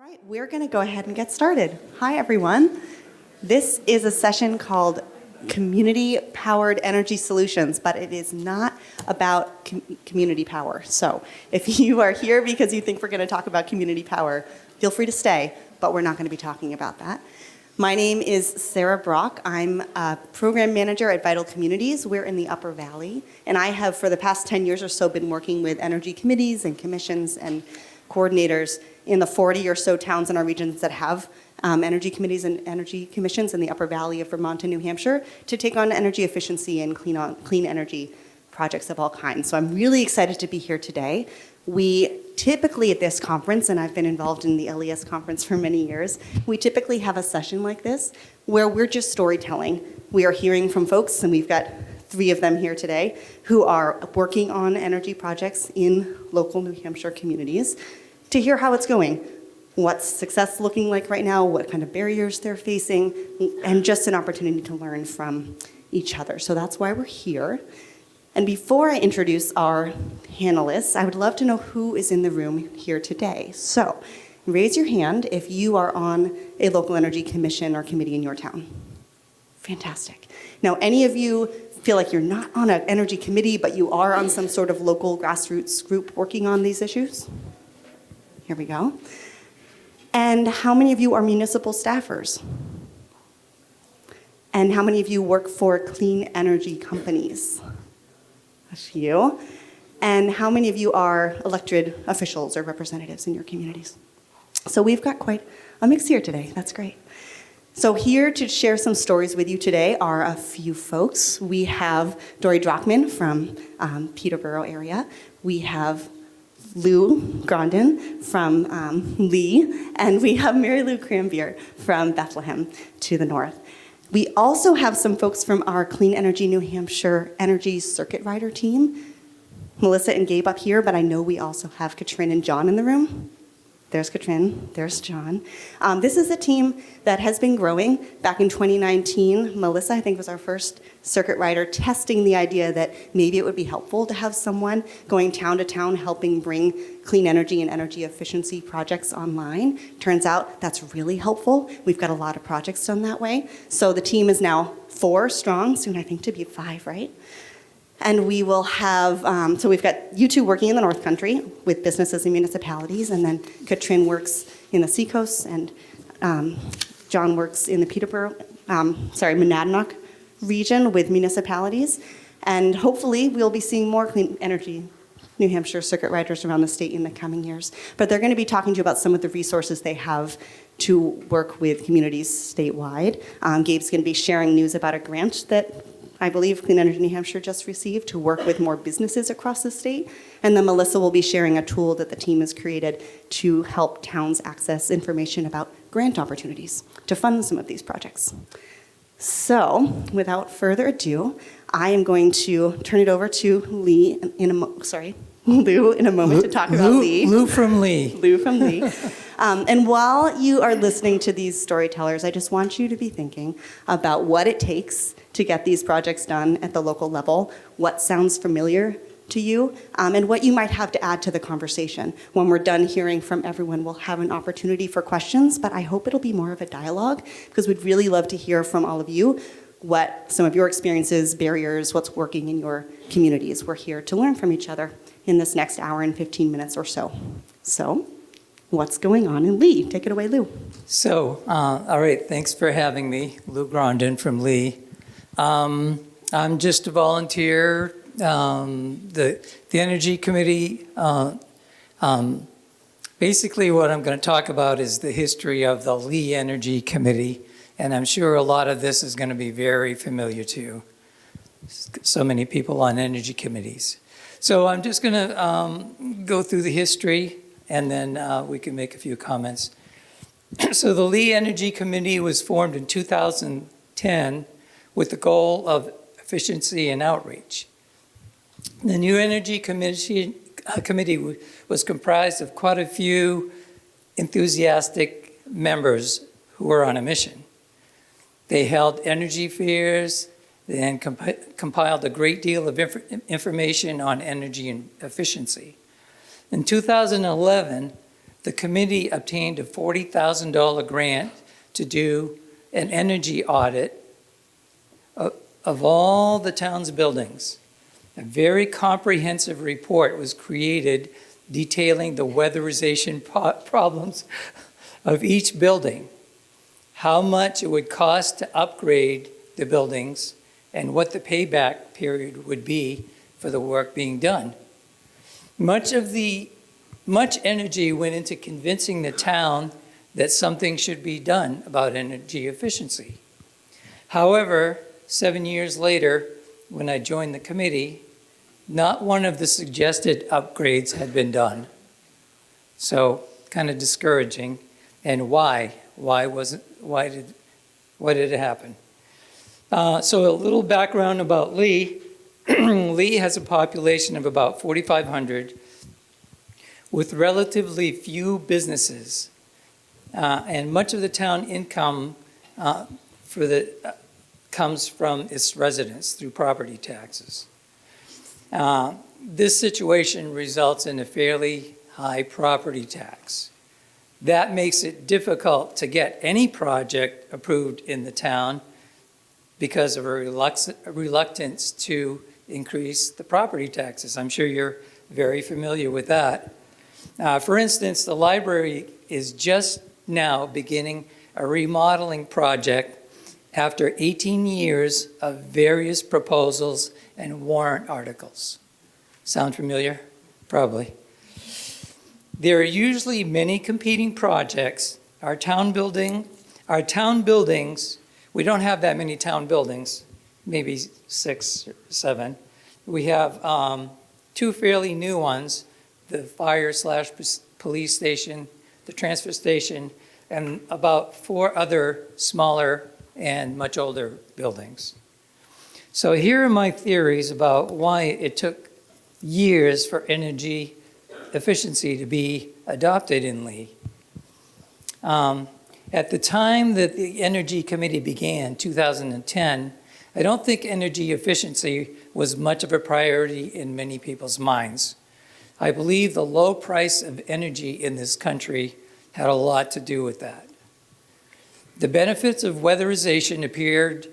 right, we're going to go ahead and get started. Hi, everyone. This is a session called Community-Powered Energy Solutions, but it is not about community power. So if you are here because you think we're going to talk about community power, feel free to stay, but we're not going to be talking about that. My name is Sarah Brock. I'm a program manager at Vital Communities. We're in the Upper Valley, and I have, for the past 10 years or so, been working with energy committees and commissions and coordinators in the 40 or so towns in our regions that have energy committees and energy commissions in the Upper Valley of Vermont and New Hampshire to take on energy efficiency and clean energy projects of all kinds. So I'm really excited to be here today. We typically at this conference, and I've been involved in the LES conference for many years, we typically have a session like this where we're just storytelling. We are hearing from folks, and we've got 3 of them here today, who are working on energy projects in local New Hampshire communities to hear how it's going, what's success looking like right now, what kind of barriers they're facing, and just an opportunity to learn from each other. So that's why we're here. And before I introduce our panelists, I would love to know who is in the room here today. So raise your hand if you are on a local energy commission or committee in your town. Fantastic. Now, any of you feel like you're not on an energy committee, but you are on some sort of local grassroots group working on these issues? Here we go. And how many of you are municipal staffers? And how many of you work for clean energy companies? A few. And how many of you are elected officials or representatives in your communities? So we've got quite a mix here today. That's great. So here to share some stories with you today are a few folks. We have Dori Drachman from Peterborough area. We have Lou Grondin from Lee, and we have Mary Lou Krambeer from Bethlehem to the north. We also have some folks from our Clean Energy New Hampshire Energy Circuit Rider team. Melissa and Gabe up here, but I know we also have Katrin and John in the room. There's Katrin, there's John. This is a team that has been growing. Back in 2019, Melissa, I think, was our first circuit rider, testing the idea that maybe it would be helpful to have someone going town to town helping bring clean energy and energy efficiency projects online. Turns out that's really helpful. We've got a lot of projects done that way. So the team is now 4 strong, soon I think to be 5, right? And we will have, so we've got you 2 working in the North Country with businesses and municipalities, and then Katrin works in the Seacoast, and John works in the Peterborough, Monadnock region with municipalities. And hopefully we'll be seeing more Clean Energy New Hampshire circuit riders around the state in the coming years. But they're going to be talking to you about some of the resources they have to work with communities statewide. Gabe's going to be sharing news about a grant that I believe Clean Energy New Hampshire just received to work with more businesses across the state. And then Melissa will be sharing a tool that the team has created to help towns access information about grant opportunities to fund some of these projects. So, without further ado, I am going to turn it over to Lou in a moment to talk about Lee. Lou from Lee. Lou from Lee. And while you are listening to these storytellers, I just want you to be thinking about what it takes to get these projects done at the local level, what sounds familiar to you, and what you might have to add to the conversation. When we're done hearing from everyone, we'll have an opportunity for questions, but I hope it'll be more of a dialogue, because we'd really love to hear from all of you what some of your experiences, barriers, what's working in your communities. We're here to learn from each other in this next hour and 15 minutes or so. So, what's going on in Lee? Take it away, Lou. So, all right, thanks for having me. Lou Grondin from Lee. I'm just a volunteer. The Energy Committee, basically what I'm going to talk about is the history of the Lee Energy Committee, and I'm sure a lot of this is going to be very familiar to you. So many people on energy committees. So I'm just going to go through the history, and then we can make a few comments. So the Lee Energy Committee was formed in 2010 with the goal of efficiency and outreach. The new Energy Committee was comprised of quite a few enthusiastic members who were on a mission. They held energy fairs, and compiled a great deal of information on energy and efficiency. In 2011, the committee obtained a $40,000 grant to do an energy audit of all the town's buildings. A very comprehensive report was created detailing the weatherization problems of each building, how much it would cost to upgrade the buildings, and what the payback period would be for the work being done. Much energy went into convincing the town that something should be done about energy efficiency. However, 7 years later, when I joined the committee, not one of the suggested upgrades had been done. So, kind of discouraging. And why? Why did it happen? So a little background about Lee. Lee has a population of about 4,500 with relatively few businesses. And much of the town income comes from its residents through property taxes. This situation results in a fairly high property tax. That makes it difficult to get any project approved in the town because of a reluctance to increase the property taxes. I'm sure you're very familiar with that. For instance, the library is just now beginning a remodeling project after 18 years of various proposals and warrant articles. Sound familiar? Probably. There are usually many competing projects. Our town buildings, we don't have that many town buildings, maybe 6 or 7. We have 2 fairly new ones, the fire/police station, the transfer station, and about 4 other smaller and much older buildings. So here are my theories about why it took years for energy efficiency to be adopted in Lee. At the time that the Energy Committee began, 2010, I don't think energy efficiency was much of a priority in many people's minds. I believe the low price of energy in this country had a lot to do with that. The benefits of weatherization appeared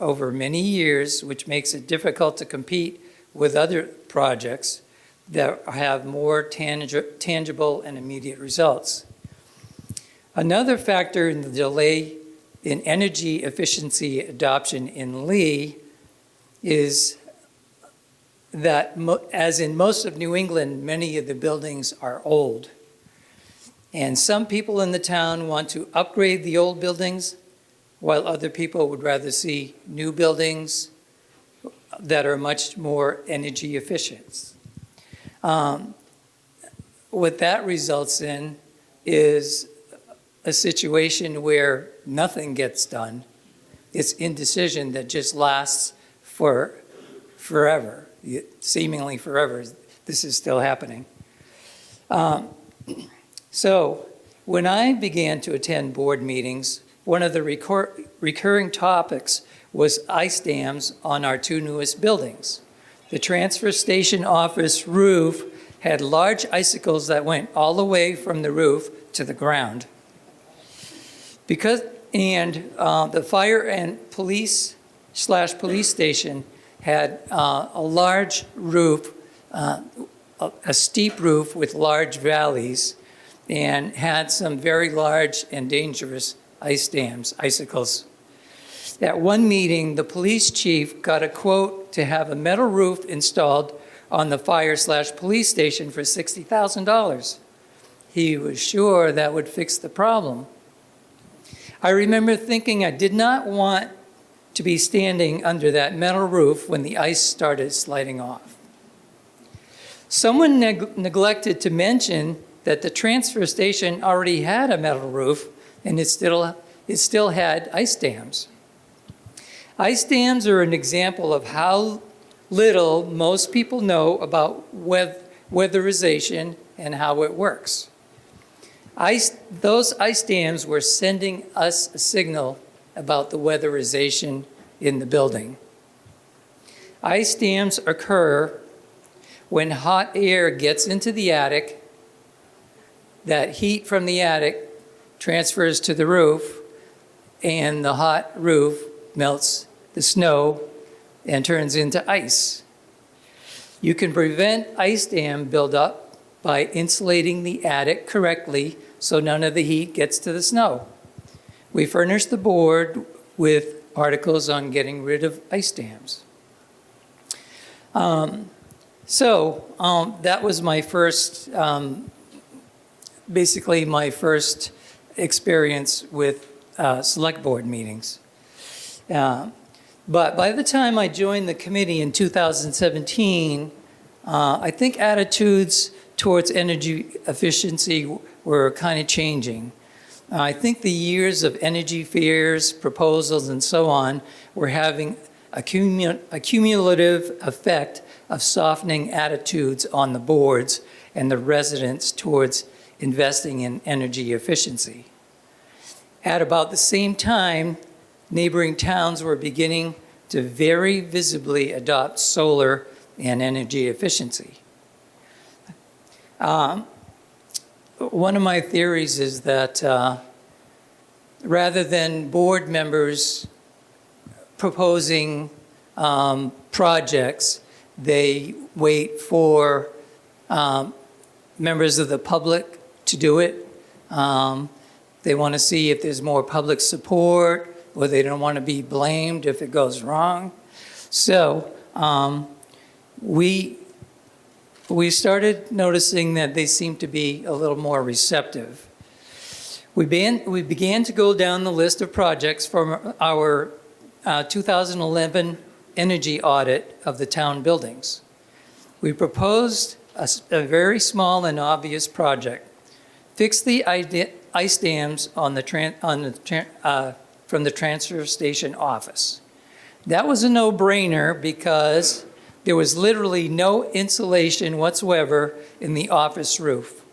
over many years, which makes it difficult to compete with other projects that have more tangible and immediate results. Another factor in the delay in energy efficiency adoption in Lee is that, as in most of New England, many of the buildings are old. And some people in the town want to upgrade the old buildings, while other people would rather see new buildings that are much more energy efficient. What that results in is a situation where nothing gets done. It's indecision that just lasts for forever, seemingly forever. This is still happening. So when I began to attend board meetings, one of the recurring topics was ice dams on our 2 newest buildings. The transfer station office roof had large icicles that went all the way from the roof to the ground. The fire and police station had a large roof, a steep roof with large valleys, and had some very large and dangerous ice dams, icicles. At one meeting, the police chief got a quote to have a metal roof installed on the fire/police station for $60,000. He was sure that would fix the problem. I remember thinking I did not want to be standing under that metal roof when the ice started sliding off. Someone neglected to mention that the transfer station already had a metal roof and it still had ice dams. Ice dams are an example of how little most people know about weatherization and how it works. Those ice dams were sending us a signal about the weatherization in the building. Ice dams occur when hot air gets into the attic that heat from the attic transfers to the roof, and the hot roof melts the snow and turns into ice. You can prevent ice dam buildup by insulating the attic correctly so none of the heat gets to the snow. We furnished the board with articles on getting rid of ice dams. That was my first, basically my first experience with select board meetings. But by the time I joined the committee in 2017, I think attitudes towards energy efficiency were kind of changing. I think the years of energy fairs, proposals, and so on were having a cumulative effect of softening attitudes on the boards and the residents towards investing in energy efficiency. At about the same time, neighboring towns were beginning to very visibly adopt solar and energy efficiency. One of my theories is that rather than board members proposing projects, they wait for members of the public to do it. They want to see if there's more public support, or they don't want to be blamed if it goes wrong. So we started noticing that they seemed to be a little more receptive. We began to go down the list of projects from our 2011 energy audit of the town buildings. We proposed a very small and obvious project: fix the ice dams on from the transfer station office. That was a no-brainer because there was literally no insulation whatsoever in the office roof.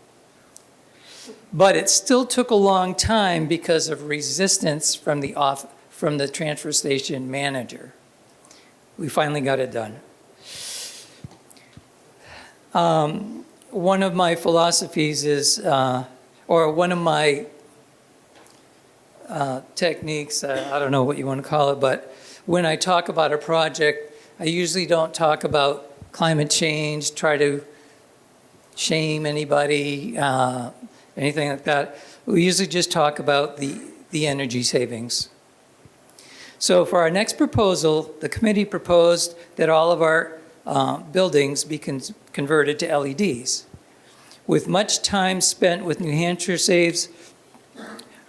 But it still took a long time because of resistance from the transfer station manager. We finally got it done. One of my philosophies is, or one of my techniques, I don't know what you want to call it, but when I talk about a project, I usually don't talk about climate change, try to shame anybody, anything like that. We usually just talk about the energy savings. So for our next proposal, the committee proposed that all of our buildings be converted to LEDs. With much time spent with New Hampshire Saves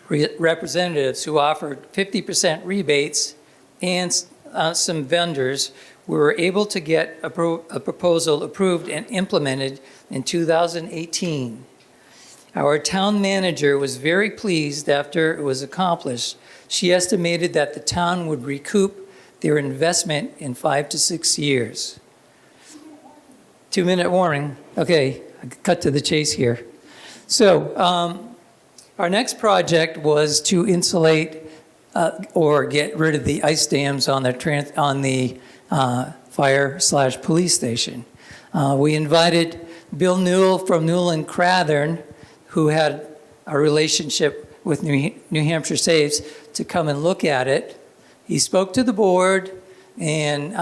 representatives who offered 50% rebates and some vendors, we were able to get a proposal approved and implemented in 2018. Our town manager was very pleased after it was accomplished. She estimated that the town would recoup their investment in 5 to 6 years. 2-minute warning. Okay, cut to the chase here. So our next project was to insulate or get rid of the ice dams on the fire/police station. We invited Bill Newell from Newell and Crathern, who had a relationship with New Hampshire Saves, to come and look at it. He spoke to the board and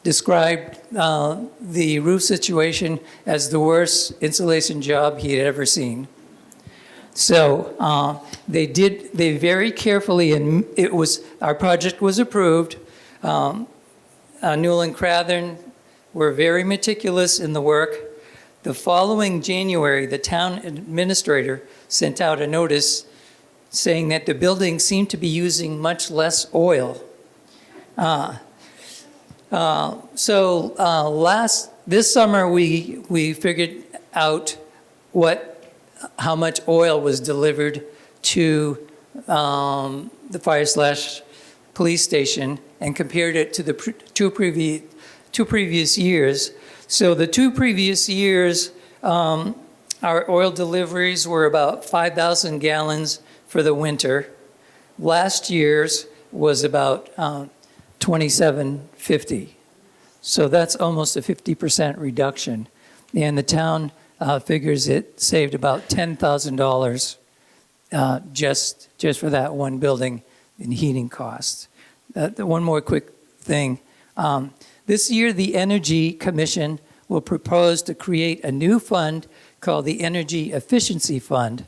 described the roof situation as the worst insulation job he had ever seen. So they very carefully, and our project was approved. Newell and Crathern were very meticulous in the work. The following January, the town administrator sent out a notice saying that the building seemed to be using much less oil. This summer we figured out how much oil was delivered to the fire/police station and compared it to the two previous years. So the 2 previous years, our oil deliveries were about 5,000 gallons for the winter. Last year's was about 2,750. So that's almost a 50% reduction. And the town figures it saved about $10,000 just for that one building in heating costs. One more quick thing. This year, the Energy Commission will propose to create a new fund called the Energy Efficiency Fund.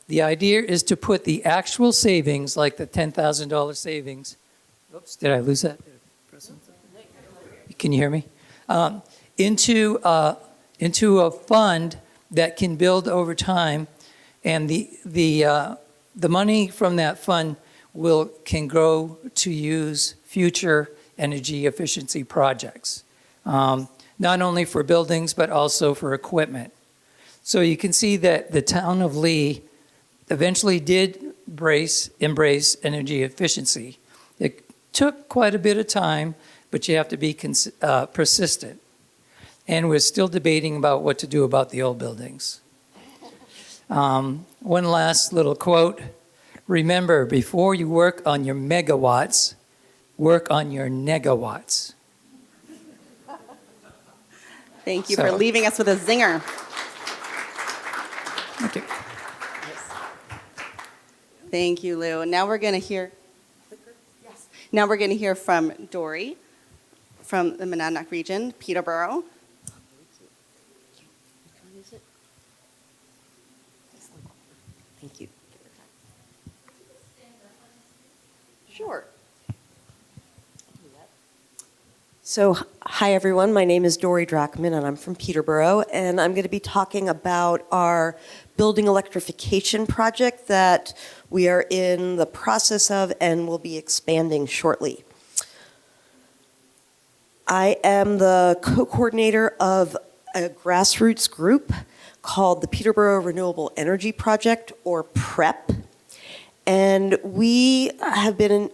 The idea is to put the actual savings, like the $10,000 savings, oops, did I lose that? Can you hear me? Into a fund that can build over time, and the money from that fund can grow to use future energy efficiency projects, not only for buildings but also for equipment. So you can see that the town of Lee eventually did embrace energy efficiency. It took quite a bit of time, but you have to be persistent. And we're still debating about what to do about the old buildings. One last little quote. Remember, before you work on your megawatts, work on your negawatts. Thank you for leaving us with a zinger. Thank you. Thank you, Lou. Now we're going to hear. Yes. Now we're going to hear from Dori from the Monadnock region, Peterborough. Thank you. Sure. So, hi everyone, my name is Dori Drachman and I'm from Peterborough, and I'm going to be talking about our building electrification project that we are in the process of and will be expanding shortly. I am the co-coordinator of a grassroots group called the Peterborough Renewable Energy Project, or PREP, and we have been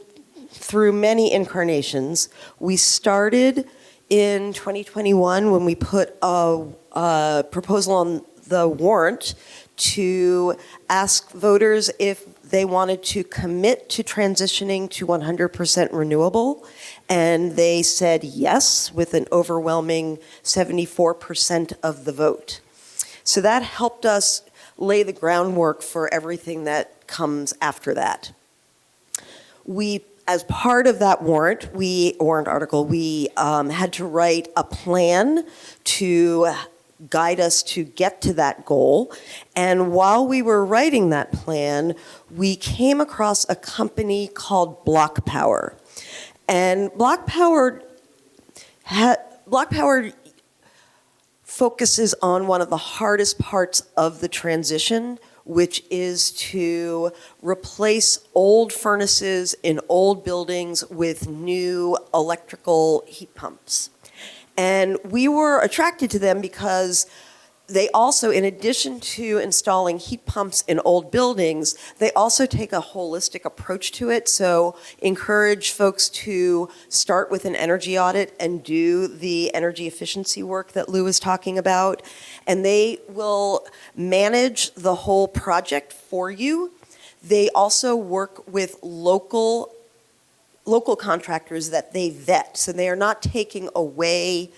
through many incarnations. We started in 2021 when we put a proposal on the warrant to ask voters if they wanted to commit to transitioning to 100% renewable, and they said yes with an overwhelming 74% of the vote. So that helped us lay the groundwork for everything that comes after that. As part of that warrant article, we had to write a plan to guide us to get to that goal. And while we were writing that plan, we came across a company called Block Power. And Block Power focuses on one of the hardest parts of the transition, which is to replace old furnaces in old buildings with new electrical heat pumps. And we were attracted to them because they also, in addition to installing heat pumps in old buildings, they also take a holistic approach to it. So encourage folks to start with an energy audit and do the energy efficiency work that Lou was talking about. And they will manage the whole project for you. They also work with local contractors that they vet. So they are not taking away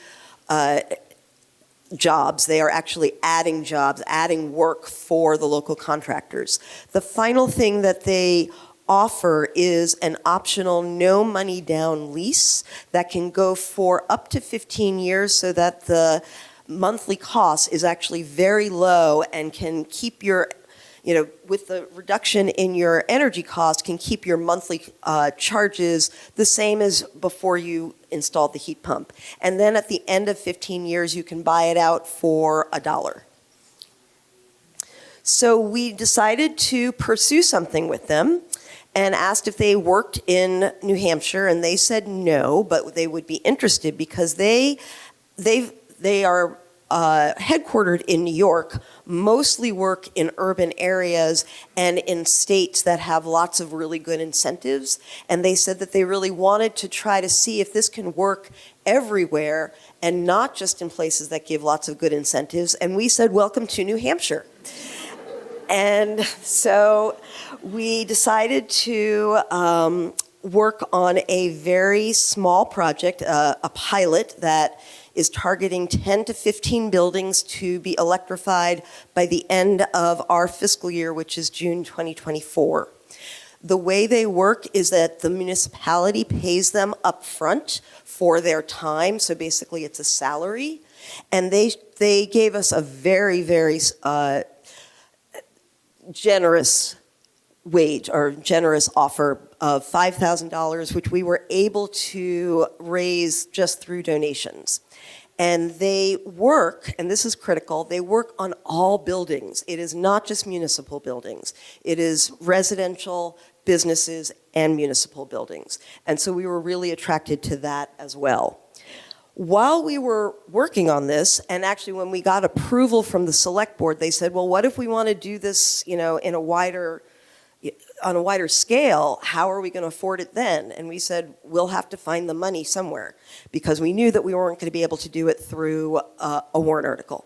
jobs. They are actually adding jobs, adding work for the local contractors. The final thing that they offer is an optional no money down lease that can go for up to 15 years so that the monthly cost is actually very low and can keep your, with the reduction in your energy cost, can keep your monthly charges the same as before you installed the heat pump. And then at the end of 15 years, you can buy it out for $1. So we decided to pursue something with them and asked if they worked in New Hampshire, and they said no, but they would be interested because they are headquartered in New York, mostly work in urban areas and in states that have lots of really good incentives. And they said that they really wanted to try to see if this can work everywhere and not just in places that give lots of good incentives. And we said, welcome to New Hampshire. And so we decided to work on a very small project, a pilot that is targeting 10 to 15 buildings to be electrified by the end of our fiscal year, which is June 2024. The way they work is that the municipality pays them up front for their time, so basically it's a salary, and they gave us a very, very generous wage or generous offer of $5,000, which we were able to raise just through donations. And they work, and this is critical, they work on all buildings. It is not just municipal buildings. It is residential, businesses, and municipal buildings. And so we were really attracted to that as well. While we were working on this, and actually when we got approval from the select board, they said, well, what if we want to do this, in on a wider scale, how are we going to afford it then? And we said, we'll have to find the money somewhere, because we knew that we weren't going to be able to do it through a warrant article.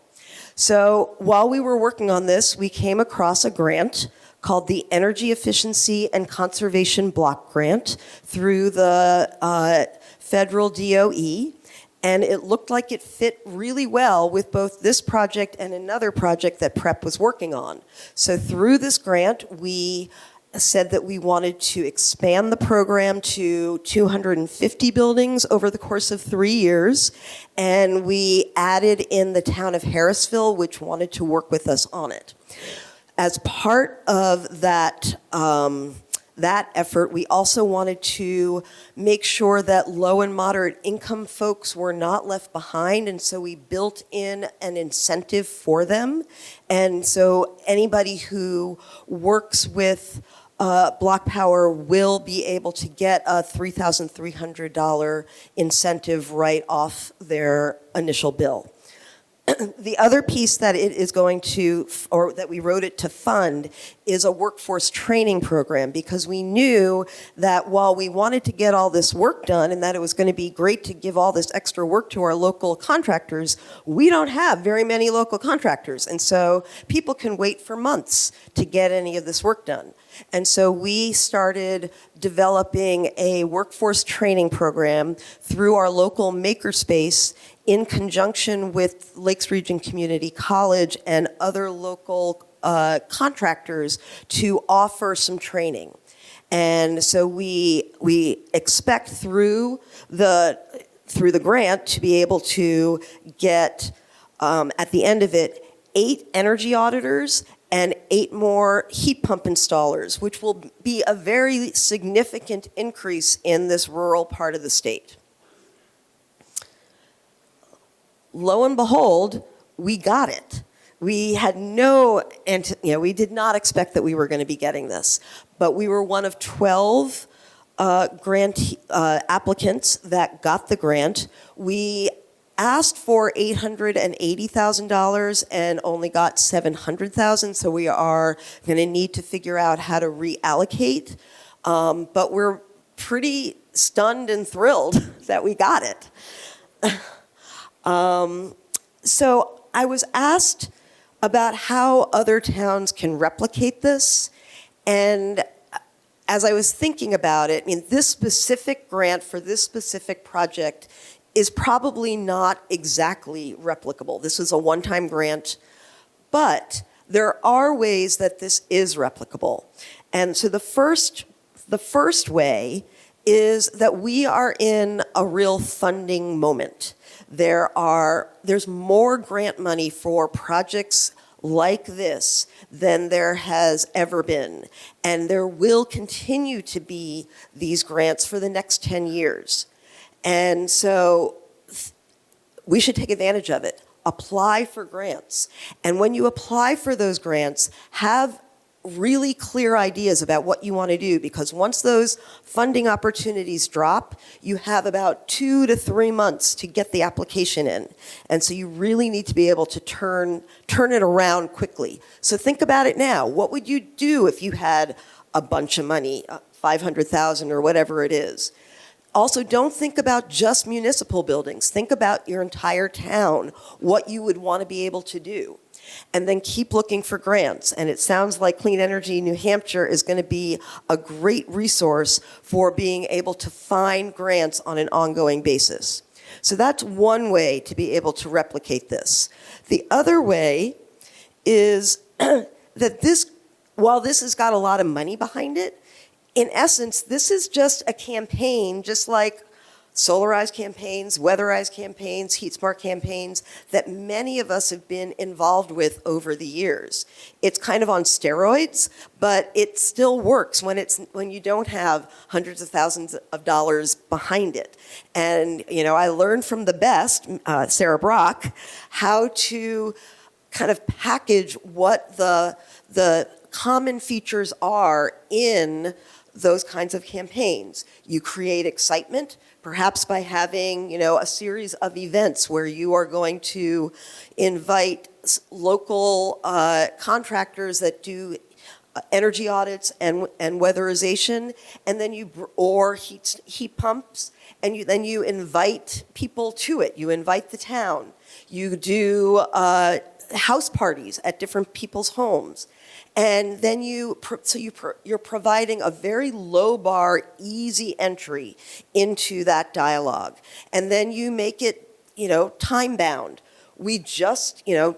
So while we were working on this, we came across a grant called the Energy Efficiency and Conservation Block Grant through the federal DOE. And it looked like it fit really well with both this project and another project that PREP was working on. So through this grant, we said that we wanted to expand the program to 250 buildings over the course of 3 years. And we added in the town of Harrisville, which wanted to work with us on it. As part of that effort, we also wanted to make sure that low and moderate income folks were not left behind, and so we built in an incentive for them. And so anybody who works with Block Power will be able to get a $3,300 incentive right off their initial bill. The other piece that it is going to, or that we wrote it to fund, is a workforce training program, because we knew that while we wanted to get all this work done and that it was going to be great to give all this extra work to our local contractors, we don't have very many local contractors. And so people can wait for months to get any of this work done. And so we started developing a workforce training program through our local makerspace in conjunction with Lakes Region Community College and other local contractors to offer some training. And so we expect through the grant to be able to get, at the end of it, 8 energy auditors and 8 more heat pump installers, which will be a very significant increase in this rural part of the state. Lo and behold, we got it. We had we did not expect that we were going to be getting this, but we were one of 12 grant applicants that got the grant. We asked for $880,000 and only got $700,000, so we are going to need to figure out how to reallocate. But we're pretty stunned and thrilled that we got it. So I was asked about how other towns can replicate this, and as I was thinking about it, I mean, this specific grant for this specific project is probably not exactly replicable. This is a one-time grant, but there are ways that this is replicable. And so the first way is that we are in a real funding moment. There's more grant money for projects like this than there has ever been. And there will continue to be these grants for the next 10 years. And so we should take advantage of it. Apply for grants. And when you apply for those grants, have really clear ideas about what you want to do, because once those funding opportunities drop, you have about 2 to 3 months to get the application in. And so you really need to be able to turn it around quickly. So think about it now. What would you do if you had a bunch of money, $500,000 or whatever it is? Also, don't think about just municipal buildings. Think about your entire town, what you would want to be able to do. And then keep looking for grants. And it sounds like Clean Energy New Hampshire is going to be a great resource for being able to find grants on an ongoing basis. So that's one way to be able to replicate this. The other way is that while this has got a lot of money behind it, in essence, this is just a campaign, just like solarized campaigns, weatherized campaigns, heat smart campaigns that many of us have been involved with over the years. It's kind of on steroids, but it still works when you don't have hundreds of thousands of dollars behind it. And I learned from the best, Sarah Brock, how to kind of package what the common features are in those kinds of campaigns. You create excitement, perhaps by having, a series of events where you are going to invite local contractors that do energy audits and weatherization, and then or heat pumps, and then you invite people to it. You invite the town. You do house parties at different people's homes. And then you're providing a very low bar, easy entry into that dialogue. And then you make it, time bound. We just, the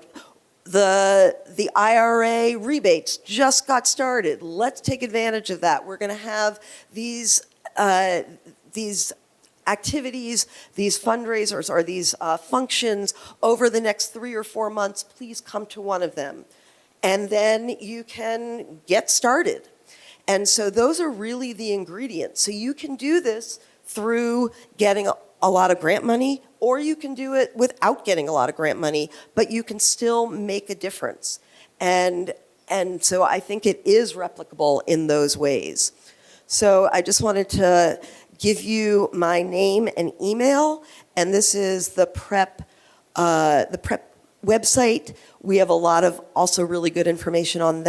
IRA rebates just got started. Let's take advantage of that. We're going to have these activities, these fundraisers, or these functions over the next 3 or 4 months. Please come to one of them. And then you can get started. And so those are really the ingredients. So you can do this through getting a lot of grant money, or you can do it without getting a lot of grant money, but you can still make a difference. And so I think it is replicable in those ways. So I just wanted to give you my name and email, and this is the PREP website. We have a lot of also really good information on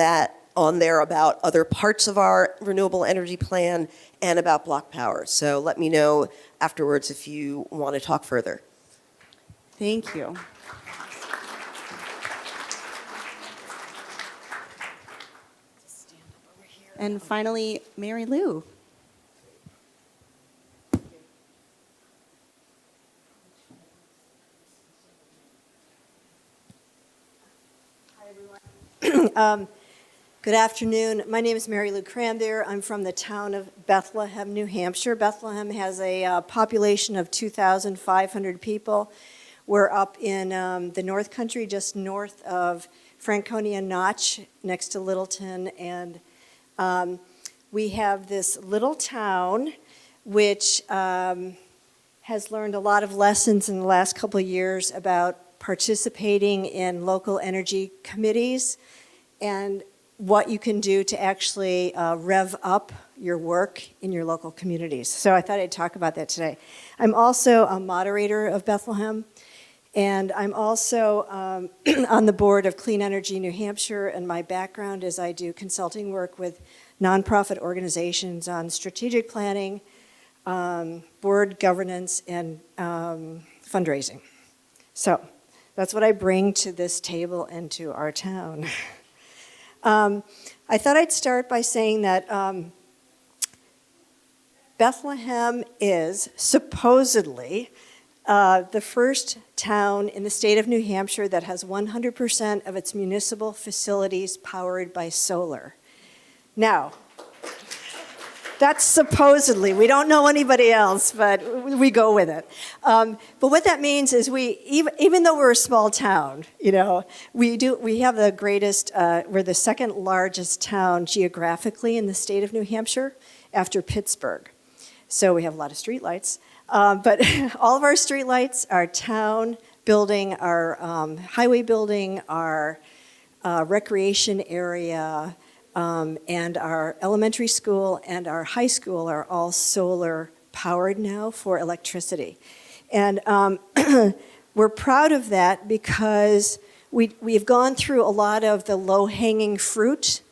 there about other parts of our renewable energy plan and about block power. So let me know afterwards if you want to talk further. Thank you. And finally, Mary Lou. Good afternoon. My name is Mary Lou Krambeer. I'm from the town of Bethlehem, New Hampshire. Bethlehem has a population of 2,500 people. We're up in the North Country, just north of Franconia Notch, next to Littleton. And we have this little town which has learned a lot of lessons in the last couple of years about participating in local energy committees and what you can do to actually rev up your work in your local communities. So I thought I'd talk about that today. I'm also a moderator of Bethlehem, and I'm also on the board of Clean Energy New Hampshire, and my background is I do consulting work with nonprofit organizations on strategic planning, board governance, and fundraising. So that's what I bring to this table and to our town. I thought I'd start by saying that Bethlehem is supposedly the first town in the state of New Hampshire that has 100% of its municipal facilities powered by solar. Now, that's supposedly. We don't know anybody else, but we go with it. But what that means is even though we're a small town, we have the greatest, we're the second largest town geographically in the state of New Hampshire after Pittsburgh. So we have a lot of streetlights. But all of our streetlights, our town building, our highway building, our recreation area, and our elementary school and our high school are all solar powered now for electricity. And we're proud of that because we've gone through a lot of the low-hanging fruit,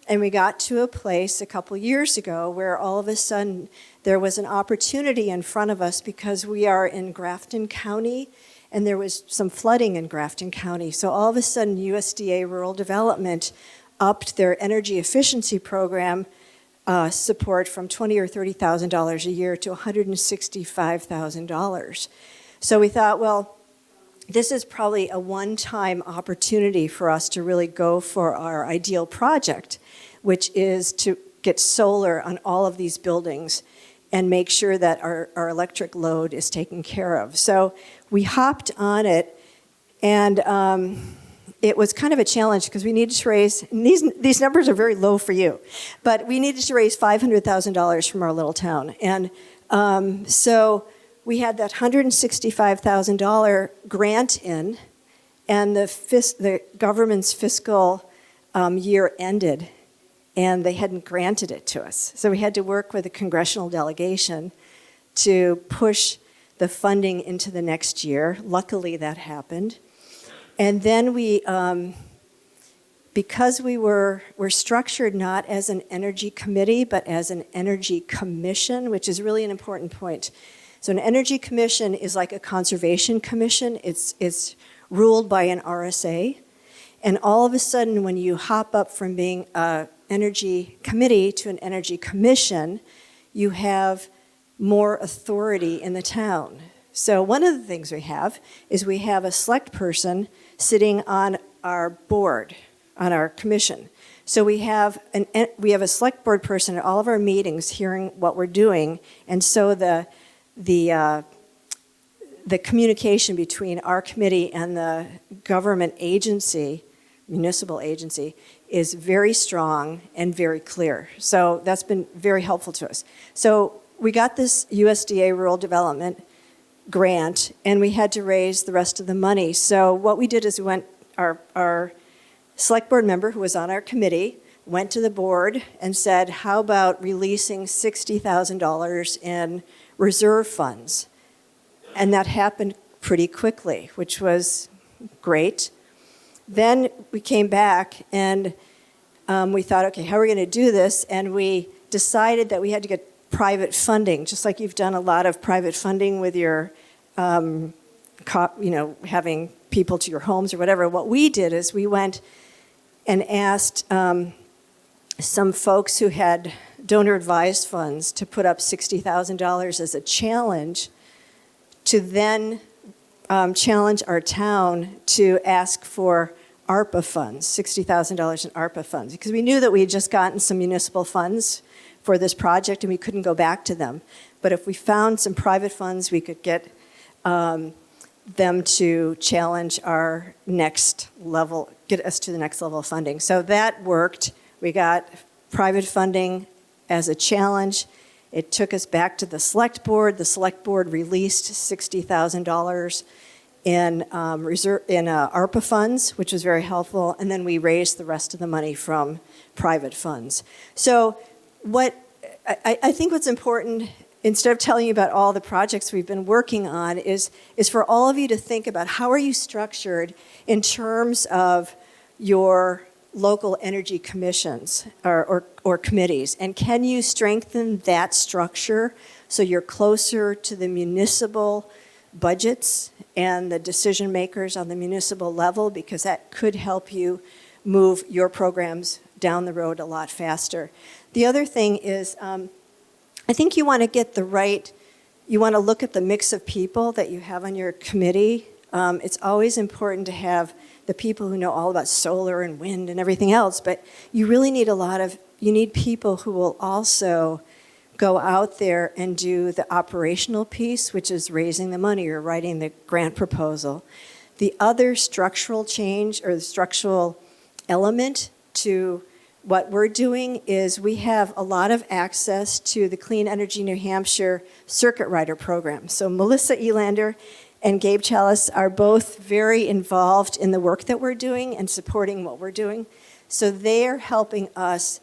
and we got to a place a couple years ago where all of a sudden there was an opportunity in front of us because we are in Grafton County, and there was some flooding in Grafton County. So all of a sudden USDA Rural Development upped their energy efficiency program support from $20,000 or $30,000 a year to $165,000. So we thought, well, this is probably a one-time opportunity for us to really go for our ideal project, which is to get solar on all of these buildings and make sure that our electric load is taken care of. So we hopped on it, and it was kind of a challenge because we needed to raise, and these numbers are very low for you, but we needed to raise $500,000 from our little town. And so we had that $165,000 grant in, and the government's fiscal year ended, and they hadn't granted it to us. So we had to work with a congressional delegation to push the funding into the next year. Luckily, that happened. And then we, because we're structured not as an energy committee, but as an energy commission, which is really an important point. So an energy commission is like a conservation commission. It's ruled by an RSA. And all of a sudden, when you hop up from being an energy committee to an energy commission, you have more authority in the town. So one of the things we have is we have a select person sitting on our board, on our commission. So we have a select board person at all of our meetings hearing what we're doing, and so the communication between our committee and the government agency, municipal agency, is very strong and very clear. So that's been very helpful to us. So we got this USDA Rural Development grant, and we had to raise the rest of the money. So what we did is we went, our select board member who was on our committee went to the board and said, how about releasing $60,000 in reserve funds? And that happened pretty quickly, which was great. Then we came back and we thought, okay, how are we going to do this? And we decided that we had to get private funding, just like you've done a lot of private funding with your, having people to your homes or whatever. What we did is we went and asked some folks who had donor-advised funds to put up $60,000 as a challenge to then challenge our town to ask for ARPA funds, $60,000 in ARPA funds, because we knew that we had just gotten some municipal funds for this project and we couldn't go back to them. But if we found some private funds, we could get them to challenge our next level, get us to the next level of funding. So that worked. We got private funding as a challenge. It took us back to the select board. The select board released $60,000 in ARPA funds, which was very helpful, and then we raised the rest of the money from private funds. So what I think what's important, instead of telling you about all the projects we've been working on, is for all of you to think about how are you structured in terms of your local energy commissions or committees, and can you strengthen that structure so you're closer to the municipal budgets and the decision makers on the municipal level, because that could help you move your programs down the road a lot faster. The other thing is I think you want to get you want to look at the mix of people that you have on your committee. It's always important to have the people who know all about solar and wind and everything else, but you really need you need people who will also go out there and do the operational piece, which is raising the money or writing the grant proposal. The other structural change or the structural element to what we're doing is we have a lot of access to the Clean Energy New Hampshire Circuit Rider program. So Melissa Elander and Gabe Chelius are both very involved in the work that we're doing and supporting what we're doing. So they're helping us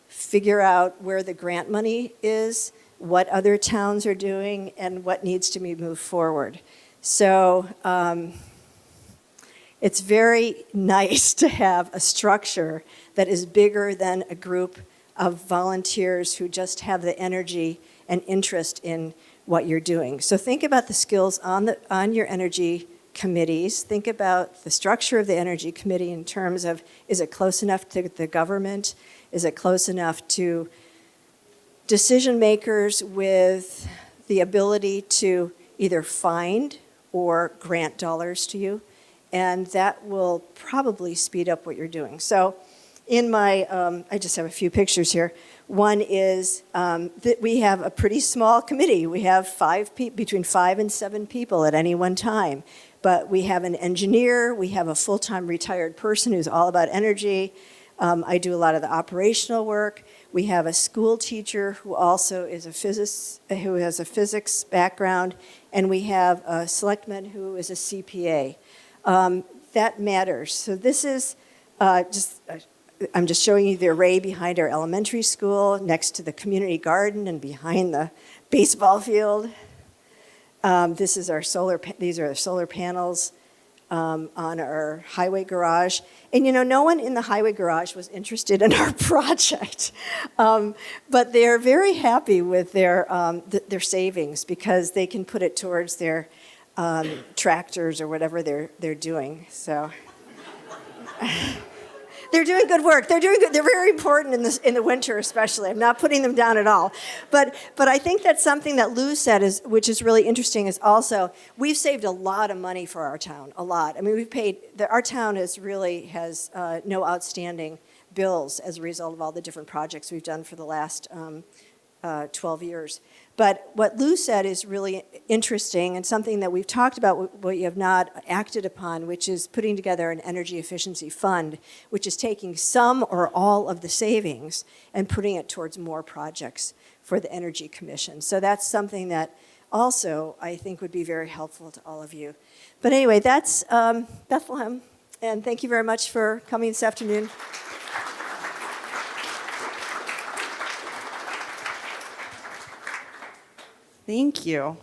figure out where the grant money is, what other towns are doing, and what needs to be moved forward. So it's very nice to have a structure that is bigger than a group of volunteers who just have the energy and interest in what you're doing. So think about the skills on your energy committees. Think about the structure of the energy committee in terms of, is it close enough to the government? Is it close enough to decision makers with the ability to either find or grant dollars to you. And that will probably speed up what you're doing. So in my, I just have a few pictures here. One is that we have a pretty small committee. We have between 5 and 7 people at any one time. But we have an engineer, we have a full-time retired person who's all about energy. I do a lot of the operational work. We have a school teacher who also is a physicist, who has a physics background, and we have a selectman who is a CPA. That matters. So this is I'm just showing you the array behind our elementary school, next to the community garden and behind the baseball field. This is these are our solar panels on our highway garage. And no one in the highway garage was interested in our project. But they're very happy with their savings because they can put it towards their tractors or whatever they're doing. So they're doing good work. They're doing good. They're very important in the winter, especially. I'm not putting them down at all. But I think that's something that Lou said which is really interesting, is also we've saved a lot of money for our town, a lot. I mean, our town has no outstanding bills as a result of all the different projects we've done for the last 12 years. But what Lou said is really interesting and something that we've talked about, what you have not acted upon, which is putting together an energy efficiency fund, which is taking some or all of the savings and putting it towards more projects for the Energy Commission. So that's something that also I think would be very helpful to all of you. But anyway, that's Bethlehem, and thank you very much for coming this afternoon. Thank you.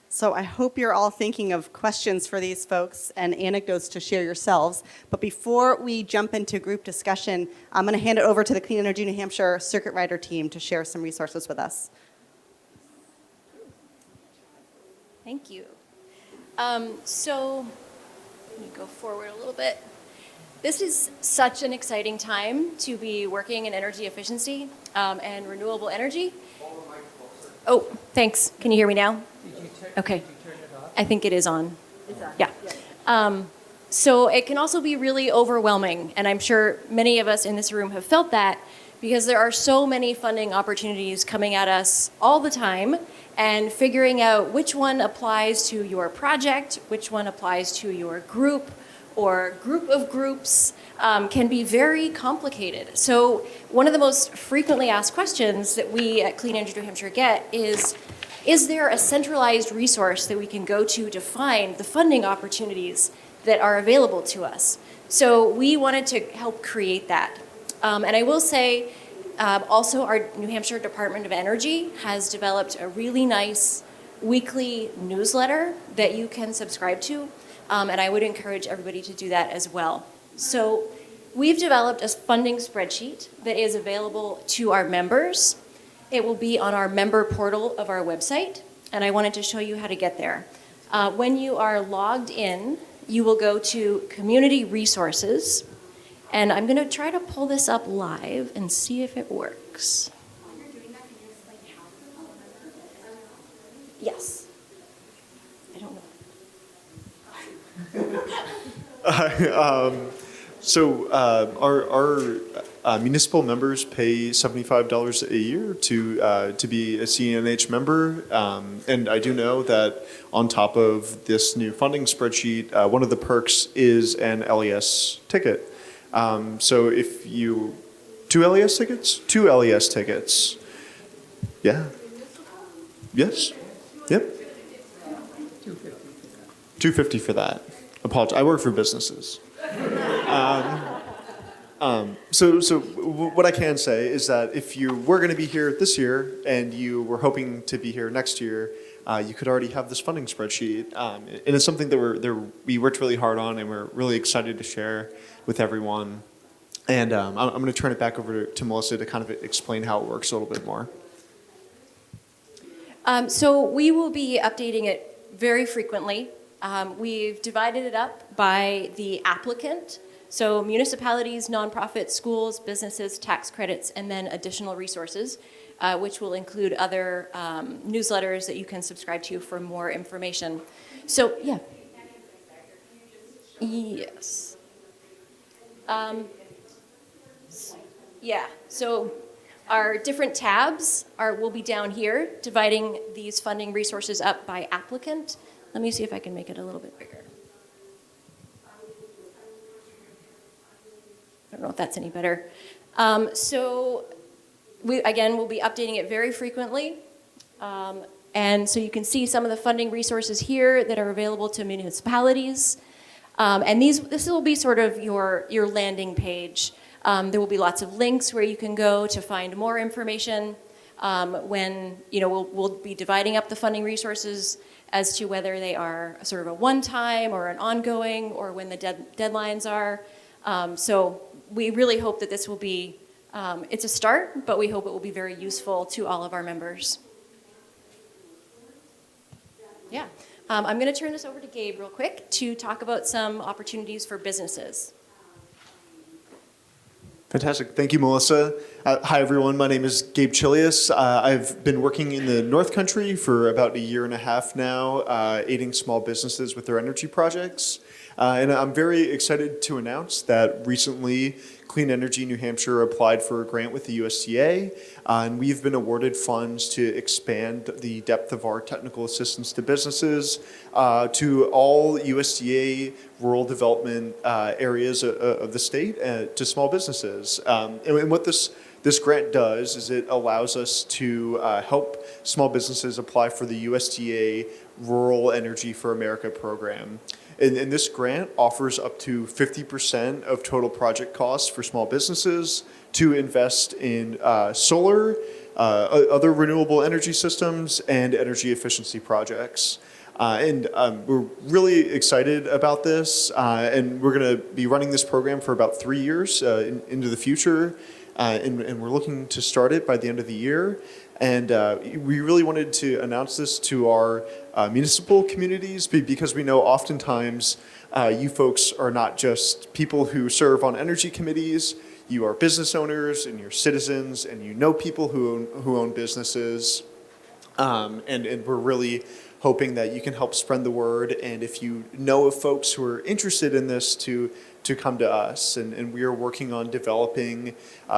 So I hope you're all thinking of questions for these folks and anecdotes to share yourselves. But before we jump into group discussion, I'm going to hand it over to the Clean Energy New Hampshire Circuit Rider team to share some resources with us. Thank you. So let me go forward a little bit. This is such an exciting time to be working in energy efficiency and renewable energy. Oh, thanks. Can you hear me now? Okay. I think it is on. It's on. Yeah. So it can also be really overwhelming, and I'm sure many of us in this room have felt that because there are so many funding opportunities coming at us all the time, and figuring out which one applies to your project, which one applies to your group or group of groups can be very complicated. So one of the most frequently asked questions that we at Clean Energy New Hampshire get is there a centralized resource that we can go to find the funding opportunities that are available to us? So we wanted to help create that. And I will say, also our New Hampshire Department of Energy has developed a really nice weekly newsletter that you can subscribe to. And I would encourage everybody to do that as well. So we've developed a funding spreadsheet that is available to our members. It will be on our member portal of our website, and I wanted to show you how to get there. When you are logged in, you will go to Community Resources, and I'm going to try to pull this up live and see if it works. While you're doing that, can you explain how? Yes. I don't know. So our municipal members pay $75 a year to be a CNH member, and I do know that on top of this new funding spreadsheet, one of the perks is an LES ticket. So if you two LES tickets, yeah, yes, yep, $250 for that. Apologize. I work for businesses. So what I can say is that if you were going to be here this year and you were hoping to be here next year, you could already have this funding spreadsheet. And it's something that we worked really hard on, and we're really excited to share with everyone. And I'm going to turn it back over to Melissa to kind of explain how it works a little bit more. So we will be updating it very frequently. We've divided it up by the applicant. So municipalities, nonprofits, schools, businesses, tax credits, and then additional resources, which will include other newsletters that you can subscribe to for more information. So, yeah. Yes. Yeah, so our different tabs will be down here, dividing these funding resources up by applicant. Let me see if I can make it a little bit bigger. I don't know if that's any better. So we, again, will be updating it very frequently. And so you can see some of the funding resources here that are available to municipalities. And this will be sort of your landing page. There will be lots of links where you can go to find more information when, we'll be dividing up the funding resources as to whether they are sort of a one-time or an ongoing or when the deadlines are. So we really hope that this will be, it's a start, but we hope it will be very useful to all of our members. Yeah. I'm going to turn this over to Gabe real quick to talk about some opportunities for businesses. Fantastic. Thank you, Melissa. Hi, everyone. My name is Gabe Chelius. I've been working in the North Country for about a year and a half now, aiding small businesses with their energy projects. And I'm very excited to announce that recently Clean Energy New Hampshire applied for a grant with the USDA, and we've been awarded funds to expand the depth of our technical assistance to businesses to all USDA rural development areas of the state to small businesses. And what this grant does is it allows us to help small businesses apply for the USDA Rural Energy for America program. And this grant offers up to 50% of total project costs for small businesses to invest in solar, other renewable energy systems, and energy efficiency projects. And we're really excited about this, and we're going to be running this program for about 3 years into the future, and we're looking to start it by the end of the year. And we really wanted to announce this to our municipal communities because we know oftentimes you folks are not just people who serve on energy committees, you are business owners and you're citizens and you know people who own businesses. And we're really hoping that you can help spread the word. And if you know of folks who are interested in this, to come to us. And we are working on developing,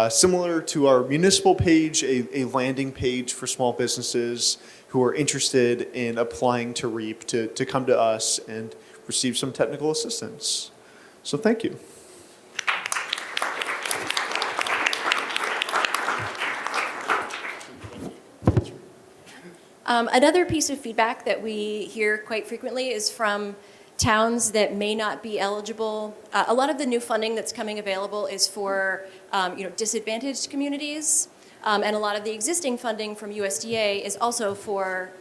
similar to our municipal page, a landing page for small businesses who are interested in applying to REAP to come to us and receive some technical assistance. So thank you. Another piece of feedback that we hear quite frequently is from towns that may not be eligible. A lot of the new funding that's coming available is for disadvantaged communities, and a lot of the existing funding from USDA is also for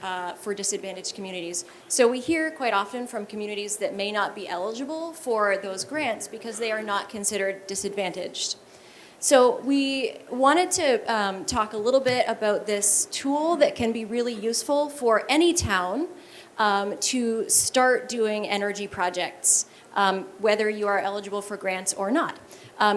disadvantaged communities. So we hear quite often from communities that may not be eligible for those grants because they are not considered disadvantaged. So we wanted to talk a little bit about this tool that can be really useful for any town to start doing energy projects, whether you are eligible for grants or not.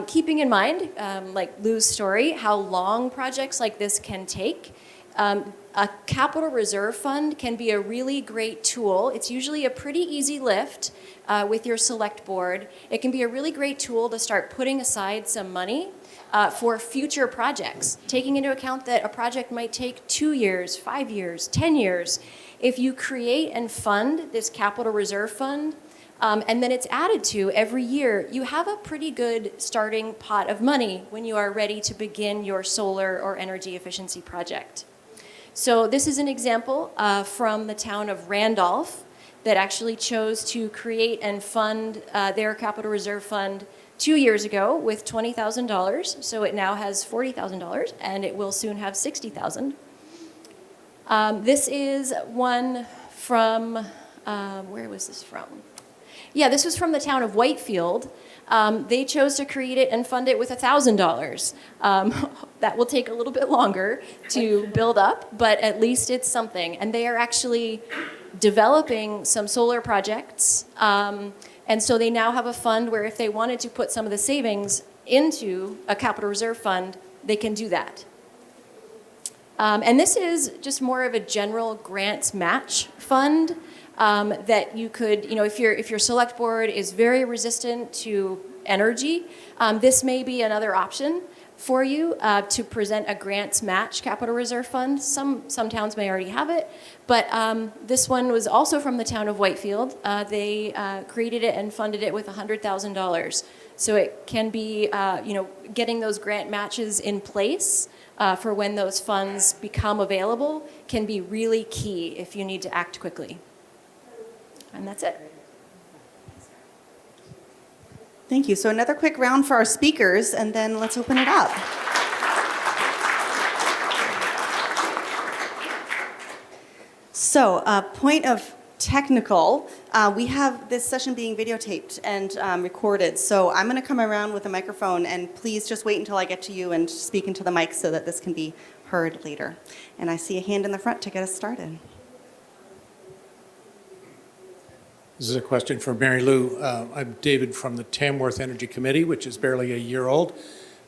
Keeping in mind, like Lou's story, how long projects like this can take. A capital reserve fund can be a really great tool. It's usually a pretty easy lift with your select board. It can be a really great tool to start putting aside some money for future projects, taking into account that a project might take 2 years, 5 years, 10 years. If you create and fund this capital reserve fund, and then it's added to every year, you have a pretty good starting pot of money when you are ready to begin your solar or energy efficiency project. So this is an example from the town of Randolph that actually chose to create and fund their capital reserve fund 2 years ago with $20,000. So it now has $40,000 and it will soon have $60,000. This is one from, where was this from? Yeah, this was from the town of Whitefield. They chose to create it and fund it with $1,000. That will take a little bit longer to build up, but at least it's something. And they are actually developing some solar projects. And so they now have a fund where if they wanted to put some of the savings into a capital reserve fund, they can do that. And this is just more of a general grants match fund. that you could, if your select board is very resistant to energy, this may be another option for you to present a grants match capital reserve fund. Some towns may already have it, but this one was also from the town of Whitefield. They created it and funded it with $100,000. So it can be, getting those grant matches in place for when those funds become available can be really key if you need to act quickly. And that's it. Thank you. So another quick round for our speakers, and then let's open it up. So, point of technical, we have this session being videotaped and recorded. So I'm going to come around with a microphone, and please just wait until I get to you and speak into the mic so that this can be heard later. And I see a hand in the front to get us started. This is a question for Mary Lou. I'm David from the Tamworth Energy Committee, which is barely a year old.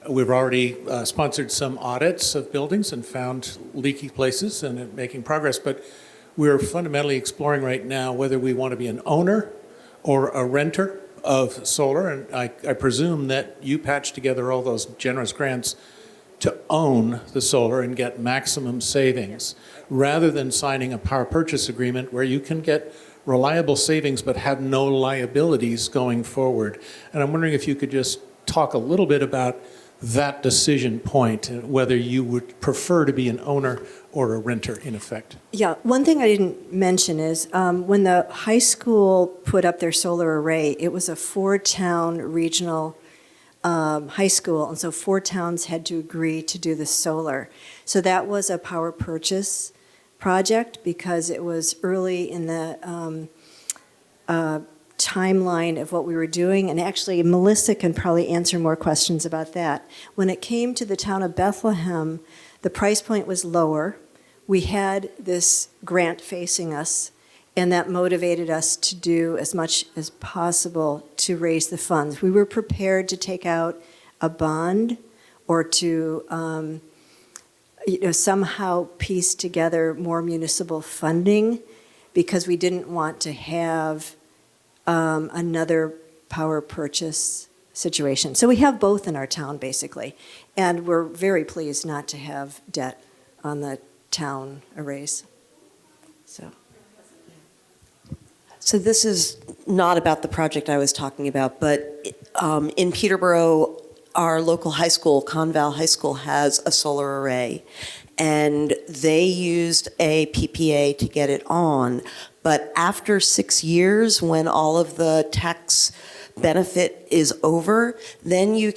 We've already sponsored some audits of buildings and found leaky places and are making progress, but we're fundamentally exploring right now whether we want to be an owner or a renter of solar, and I presume that you patch together all those generous grants to own the solar and get maximum savings, rather than signing a power purchase agreement where you can get reliable savings but have no liabilities going forward. And I'm wondering if you could just talk a little bit about that decision point, and whether you would prefer to be an owner or a renter, in effect. Yeah, one thing I didn't mention is when the high school put up their solar array, it was a 4-town regional high school, and so 4 towns had to agree to do the solar. So that was a power purchase project because it was early in the timeline of what we were doing, and actually Melissa can probably answer more questions about that. When it came to the town of Bethlehem, the price point was lower. We had this grant facing us, and that motivated us to do as much as possible to raise the funds. We were prepared to take out a bond or to somehow piece together more municipal funding, because we didn't want to have another power purchase situation. So we have both in our town, basically, and we're very pleased not to have debt on the town arrays. So this is not about the project I was talking about, but in Peterborough, our local high school, Conval High School, has a solar array, and they used a PPA to get it on. But after 6 years, when all of the tax benefit is over, then you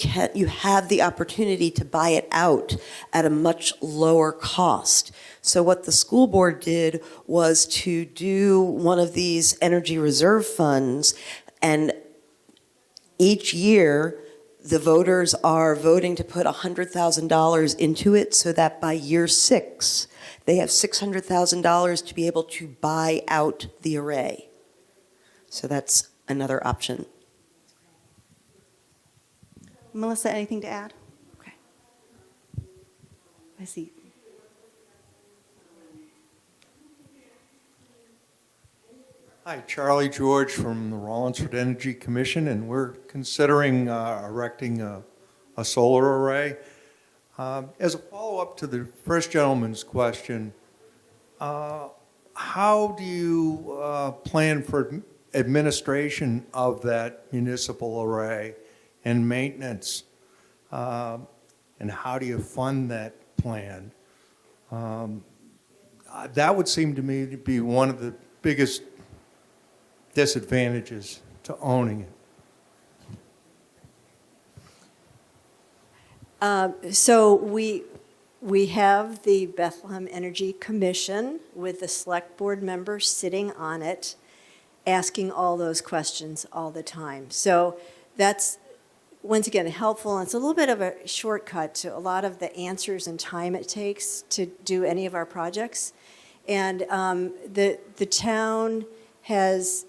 have the opportunity to buy it out at a much lower cost. So what the school board did was to do one of these energy reserve funds, and each year the voters are voting to put $100,000 into it, so that by year 6, they have $600,000 to be able to buy out the array. So that's another option. Melissa, anything to add? Okay. I see. Hi, Charlie George from the Rollinsford Energy Commission, and we're considering erecting a solar array. As a follow-up to the first gentleman's question, how do you plan for administration of that municipal array and maintenance? And how do you fund that plan? That would seem to me to be one of the biggest disadvantages to owning it. So we have the Bethlehem Energy Commission with the select board members sitting on it, asking all those questions all the time. So that's, once again, helpful, and it's a little bit of a shortcut to a lot of the answers and time it takes to do any of our projects. And the town has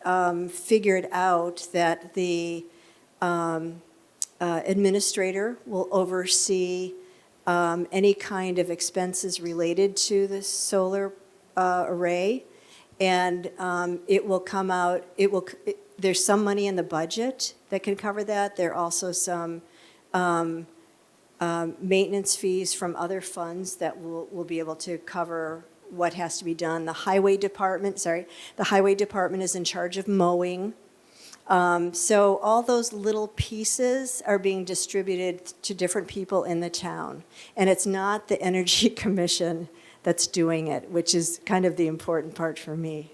figured out that the administrator will oversee any kind of expenses related to the solar array, And it will come out, there's some money in the budget that can cover that. There are also some maintenance fees from other funds that will be able to cover what has to be done. The highway department is in charge of mowing. So all those little pieces are being distributed to different people in the town. And it's not the Energy Commission that's doing it, which is kind of the important part for me.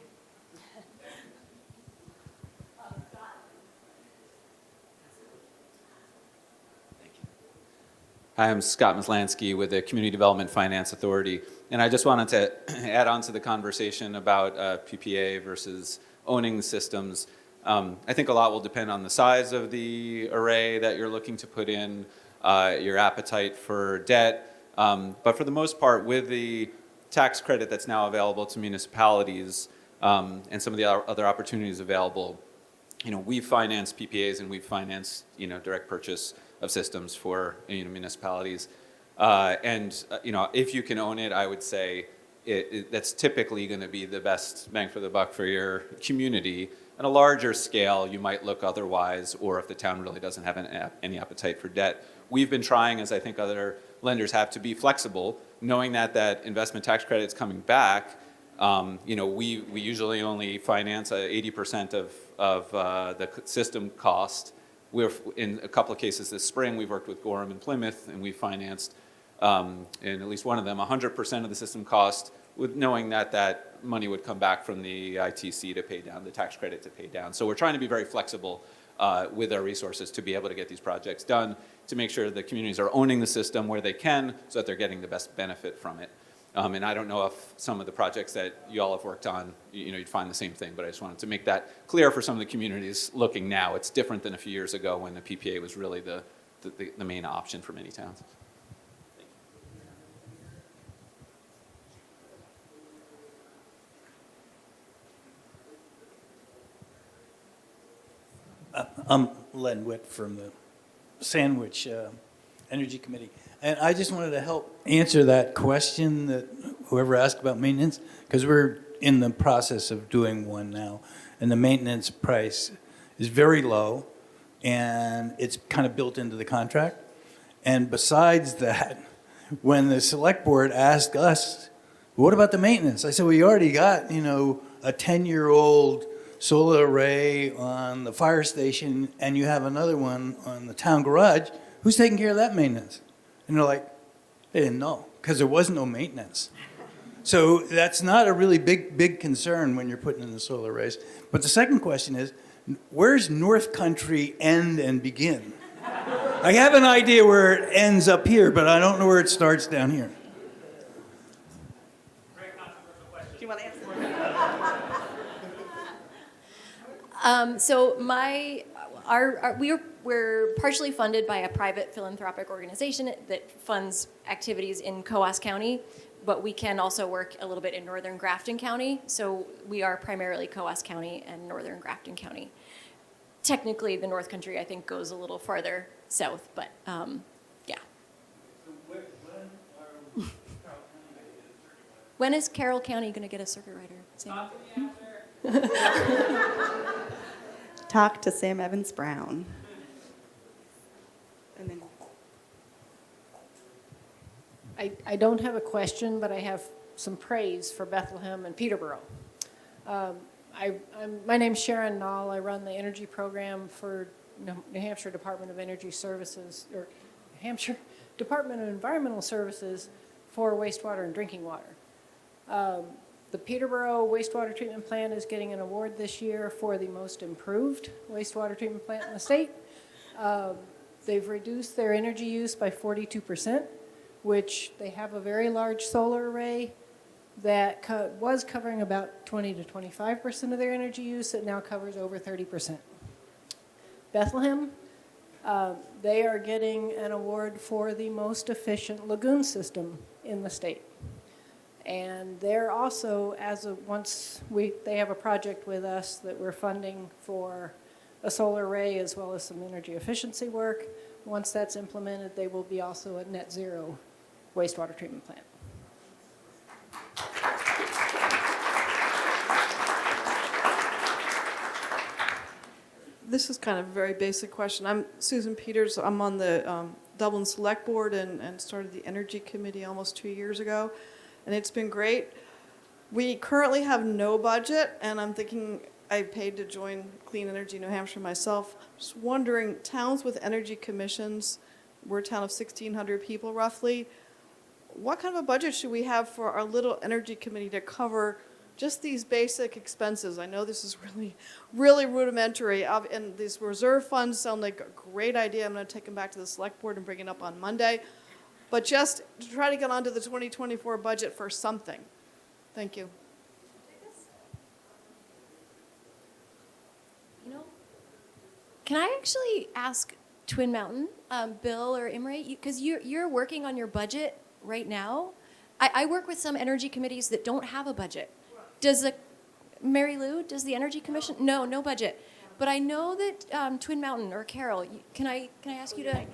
Hi, I'm Scott Maslansky with the Community Development Finance Authority, and I just wanted to add on to the conversation about PPA versus owning the systems. I think a lot will depend on the size of the array that you're looking to put in, your appetite for debt, but for the most part, with the tax credit that's now available to municipalities and some of the other opportunities available, we've financed PPAs and we've financed, direct purchase of systems for municipalities, and if you can own it, I would say that's typically going to be the best bang for the buck for your community. On a larger scale, you might look otherwise, or if the town really doesn't have any appetite for debt. We've been trying, as I think other lenders have, to be flexible, knowing that investment tax credit is coming back. We usually only finance 80% of the system cost. In a couple of cases this spring, we've worked with Gorham and Plymouth, and we financed, in at least one of them, 100% of the system cost, with knowing that money would come back from the ITC to pay down, the tax credit to pay down. So we're trying to be very flexible with our resources to be able to get these projects done, to make sure the communities are owning the system where they can, so that they're getting the best benefit from it. And I don't know if some of the projects that you all have worked on, you'd find the same thing, but I just wanted to make that clear for some of the communities looking now. It's different than a few years ago when the PPA was really the main option for many towns. I'm Len Witt from the Sandwich Energy Committee. And I just wanted to help answer that question that whoever asked about maintenance, because we're in the process of doing one now. And the maintenance price is very low, and it's kind of built into the contract. And besides that, when the select board asked us, what about the maintenance? I said, well, you already got, a 10-year-old solar array on the fire station, and you have another one on the town garage. Who's taking care of that maintenance? And they're like, they didn't know, because there was no maintenance. So that's not a really big concern when you're putting in the solar arrays. But the second question is, where's North Country end and begin? I have an idea where it ends up here, but I don't know where it starts down here. Do you want to answer? So we're partially funded by a private philanthropic organization that funds activities in Coas County, but we can also work a little bit in northern Grafton County. So we are primarily Coas County and northern Grafton County. Technically, the North Country, I think, goes a little farther south, but yeah. When is Carroll County going to get a circuit rider? Sam? Talk to Sam Evans Brown. And then I don't have a question, but I have some praise for Bethlehem and Peterborough. My name's Sharon Nall. I run the energy program for New Hampshire Department of Energy Services, or New Hampshire Department of Environmental Services for wastewater and drinking water. The Peterborough wastewater treatment plant is getting an award this year for the most improved wastewater treatment plant in the state. They've reduced their energy use by 42%, which they have a very large solar array that was covering about 20 to 25% of their energy use. It now covers over 30%. Bethlehem, they are getting an award for the most efficient lagoon system in the state. And they're also, they have a project with us that we're funding for a solar array as well as some energy efficiency work. Once that's implemented, they will be also a net zero wastewater treatment plant. This is kind of a very basic question. I'm Susan Peters. I'm on the Dublin Select Board and started the Energy Committee almost 2 years ago, and it's been great. We currently have no budget, and I'm thinking I paid to join Clean Energy New Hampshire myself. Just wondering, towns with energy commissions, we're a town of 1,600 people roughly, what kind of a budget should we have for our little energy committee to cover just these basic expenses? I know this is really, really rudimentary, and these reserve funds sound like a great idea. I'm going to take them back to the select board and bring it up on Monday. But just to try to get onto the 2024 budget for something. Thank you. Can I actually ask Twin Mountain, Bill or Imre, because you're working on your budget right now. I work with some energy committees that don't have a budget. Mary Lou, does the Energy Commission? No budget. But I know that Twin Mountain or Carol, can I ask you to? Okay.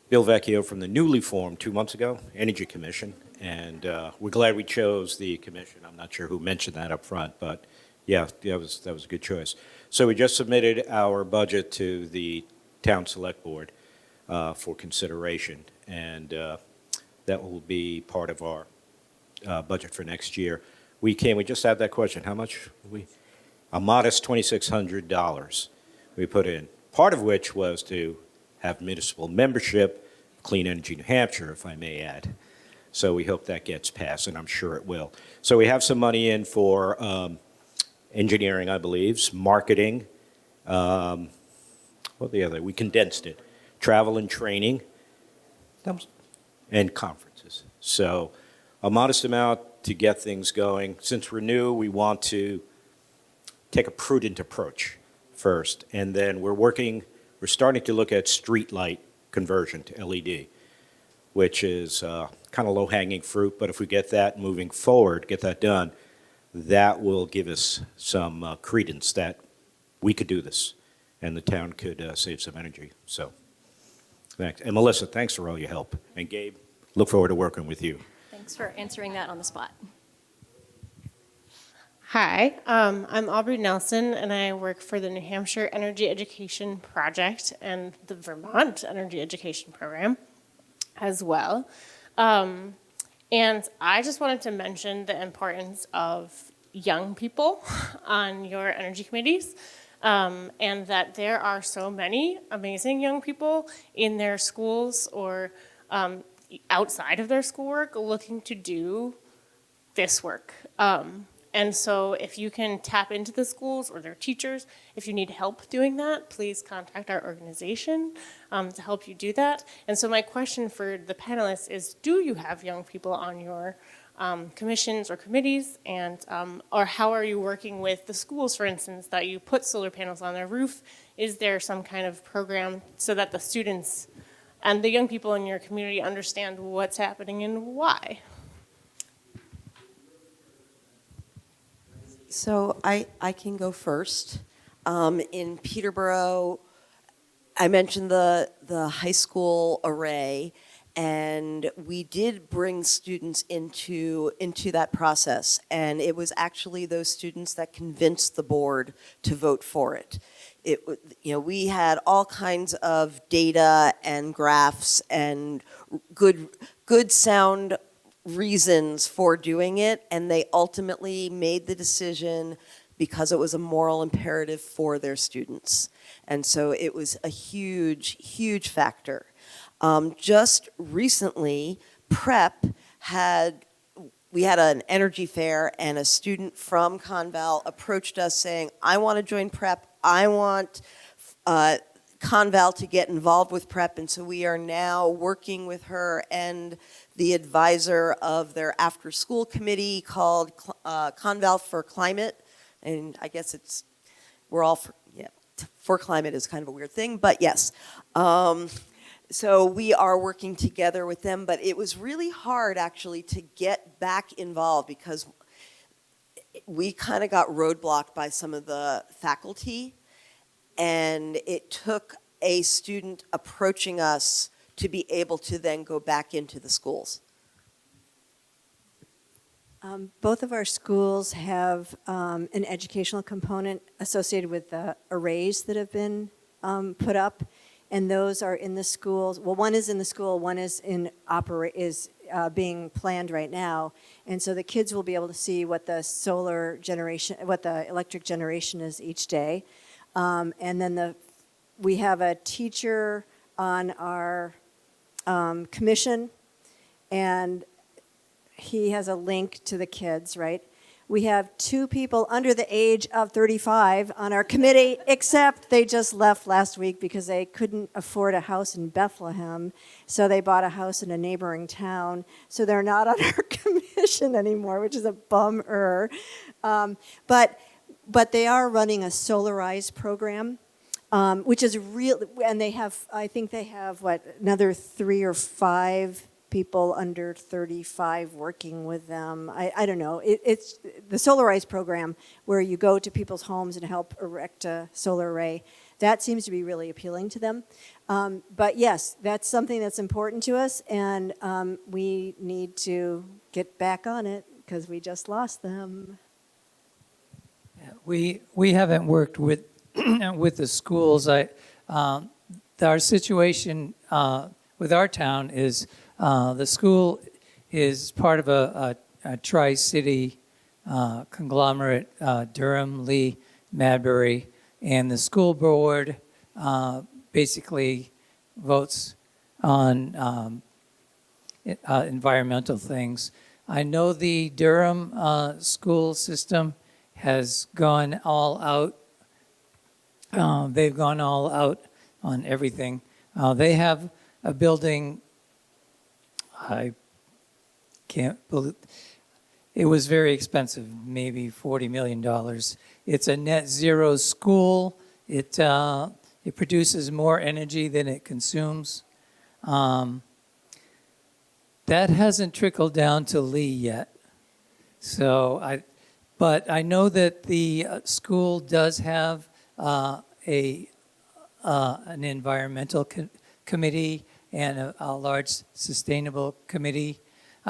Bill Vecchio from the newly formed 2 months ago Energy Commission, and we're glad we chose the commission. I'm not sure who mentioned that up front, but yeah, that was a good choice. So we just submitted our budget to the Town Select Board for consideration, and that will be part of our budget for next year. We just had that question. How much? A modest $2,600 we put in, part of which was to have municipal membership, Clean Energy New Hampshire, if I may add. So we hope that gets passed, and I'm sure it will. So we have some money in for engineering, I believe, marketing, what the other? We condensed it. Travel and training, and conferences. So a modest amount to get things going. Since we're new, we want to take a prudent approach first, and then we're starting to look at street light conversion to LED, which is kind of low-hanging fruit, but if we get that moving forward, get that done, that will give us some credence that we could do this, and the town could save some energy. So, thanks. And Melissa, thanks for all your help. And Gabe, look forward to working with you. Thanks for answering that on the spot. Hi, I'm Aubrey Nelson, and I work for the New Hampshire Energy Education Project and the Vermont Energy Education Program as well. And I just wanted to mention the importance of young people on your energy committees, and that there are so many amazing young people in their schools or outside of their schoolwork looking to do this work. And so if you can tap into the schools or their teachers, if you need help doing that, please contact our organization to help you do that. And so my question for the panelists is, do you have young people on your commissions or committees? And or how are you working with the schools, for instance, that you put solar panels on their roof? Is there some kind of program so that the students and the young people in your community understand what's happening and why? So I can go first. In Peterborough, I mentioned the high school array, and we did bring students into that process, and it was actually those students that convinced the board to vote for it. We had all kinds of data and graphs and good sound reasons for doing it, and they ultimately made the decision because it was a moral imperative for their students. And so it was a huge, huge factor. Just recently, we had an energy fair, and a student from Conval approached us saying, I want to join PrEP, I want Conval to get involved with PrEP, and so we are now working with her and the advisor of their after-school committee called Conval for Climate, and I guess we're all for climate is kind of a weird thing, but yes. So we are working together with them, but it was really hard actually to get back involved because we kind of got roadblocked by some of the faculty, and it took a student approaching us to be able to then go back into the schools. Both of our schools have an educational component associated with the arrays that have been put up, and those are in the schools. Well, one is in the school, one is being planned right now, and so the kids will be able to see what the solar generation, what the electric generation is each day, and then we have a teacher on our commission, and he has a link to the kids, right? We have 2 people under the age of 35 on our committee, except they just left last week because they couldn't afford a house in Bethlehem, so they bought a house in a neighboring town. So they're not on our commission anymore, which is a bummer. But they are running a solarized program, which is real, and they have, I think they have, another 3 or 5 people under 35 working with them. I don't know. It's the solarized program where you go to people's homes and help erect a solar array. That seems to be really appealing to them. But yes, that's something that's important to us, and we need to get back on it because we just lost them. We haven't worked with with the schools. Our situation with our town is the school is part of a tri-city conglomerate, Durham, Lee, Madbury, and the school board basically votes on environmental things. I know the Durham school system has gone all out. They've gone all out on everything. They have a building, I can't believe, it was very expensive, maybe $40 million. It's a net zero school. It produces more energy than it consumes. That hasn't trickled down to Lee yet. But I know that the school does have an environmental committee and a large sustainable committee.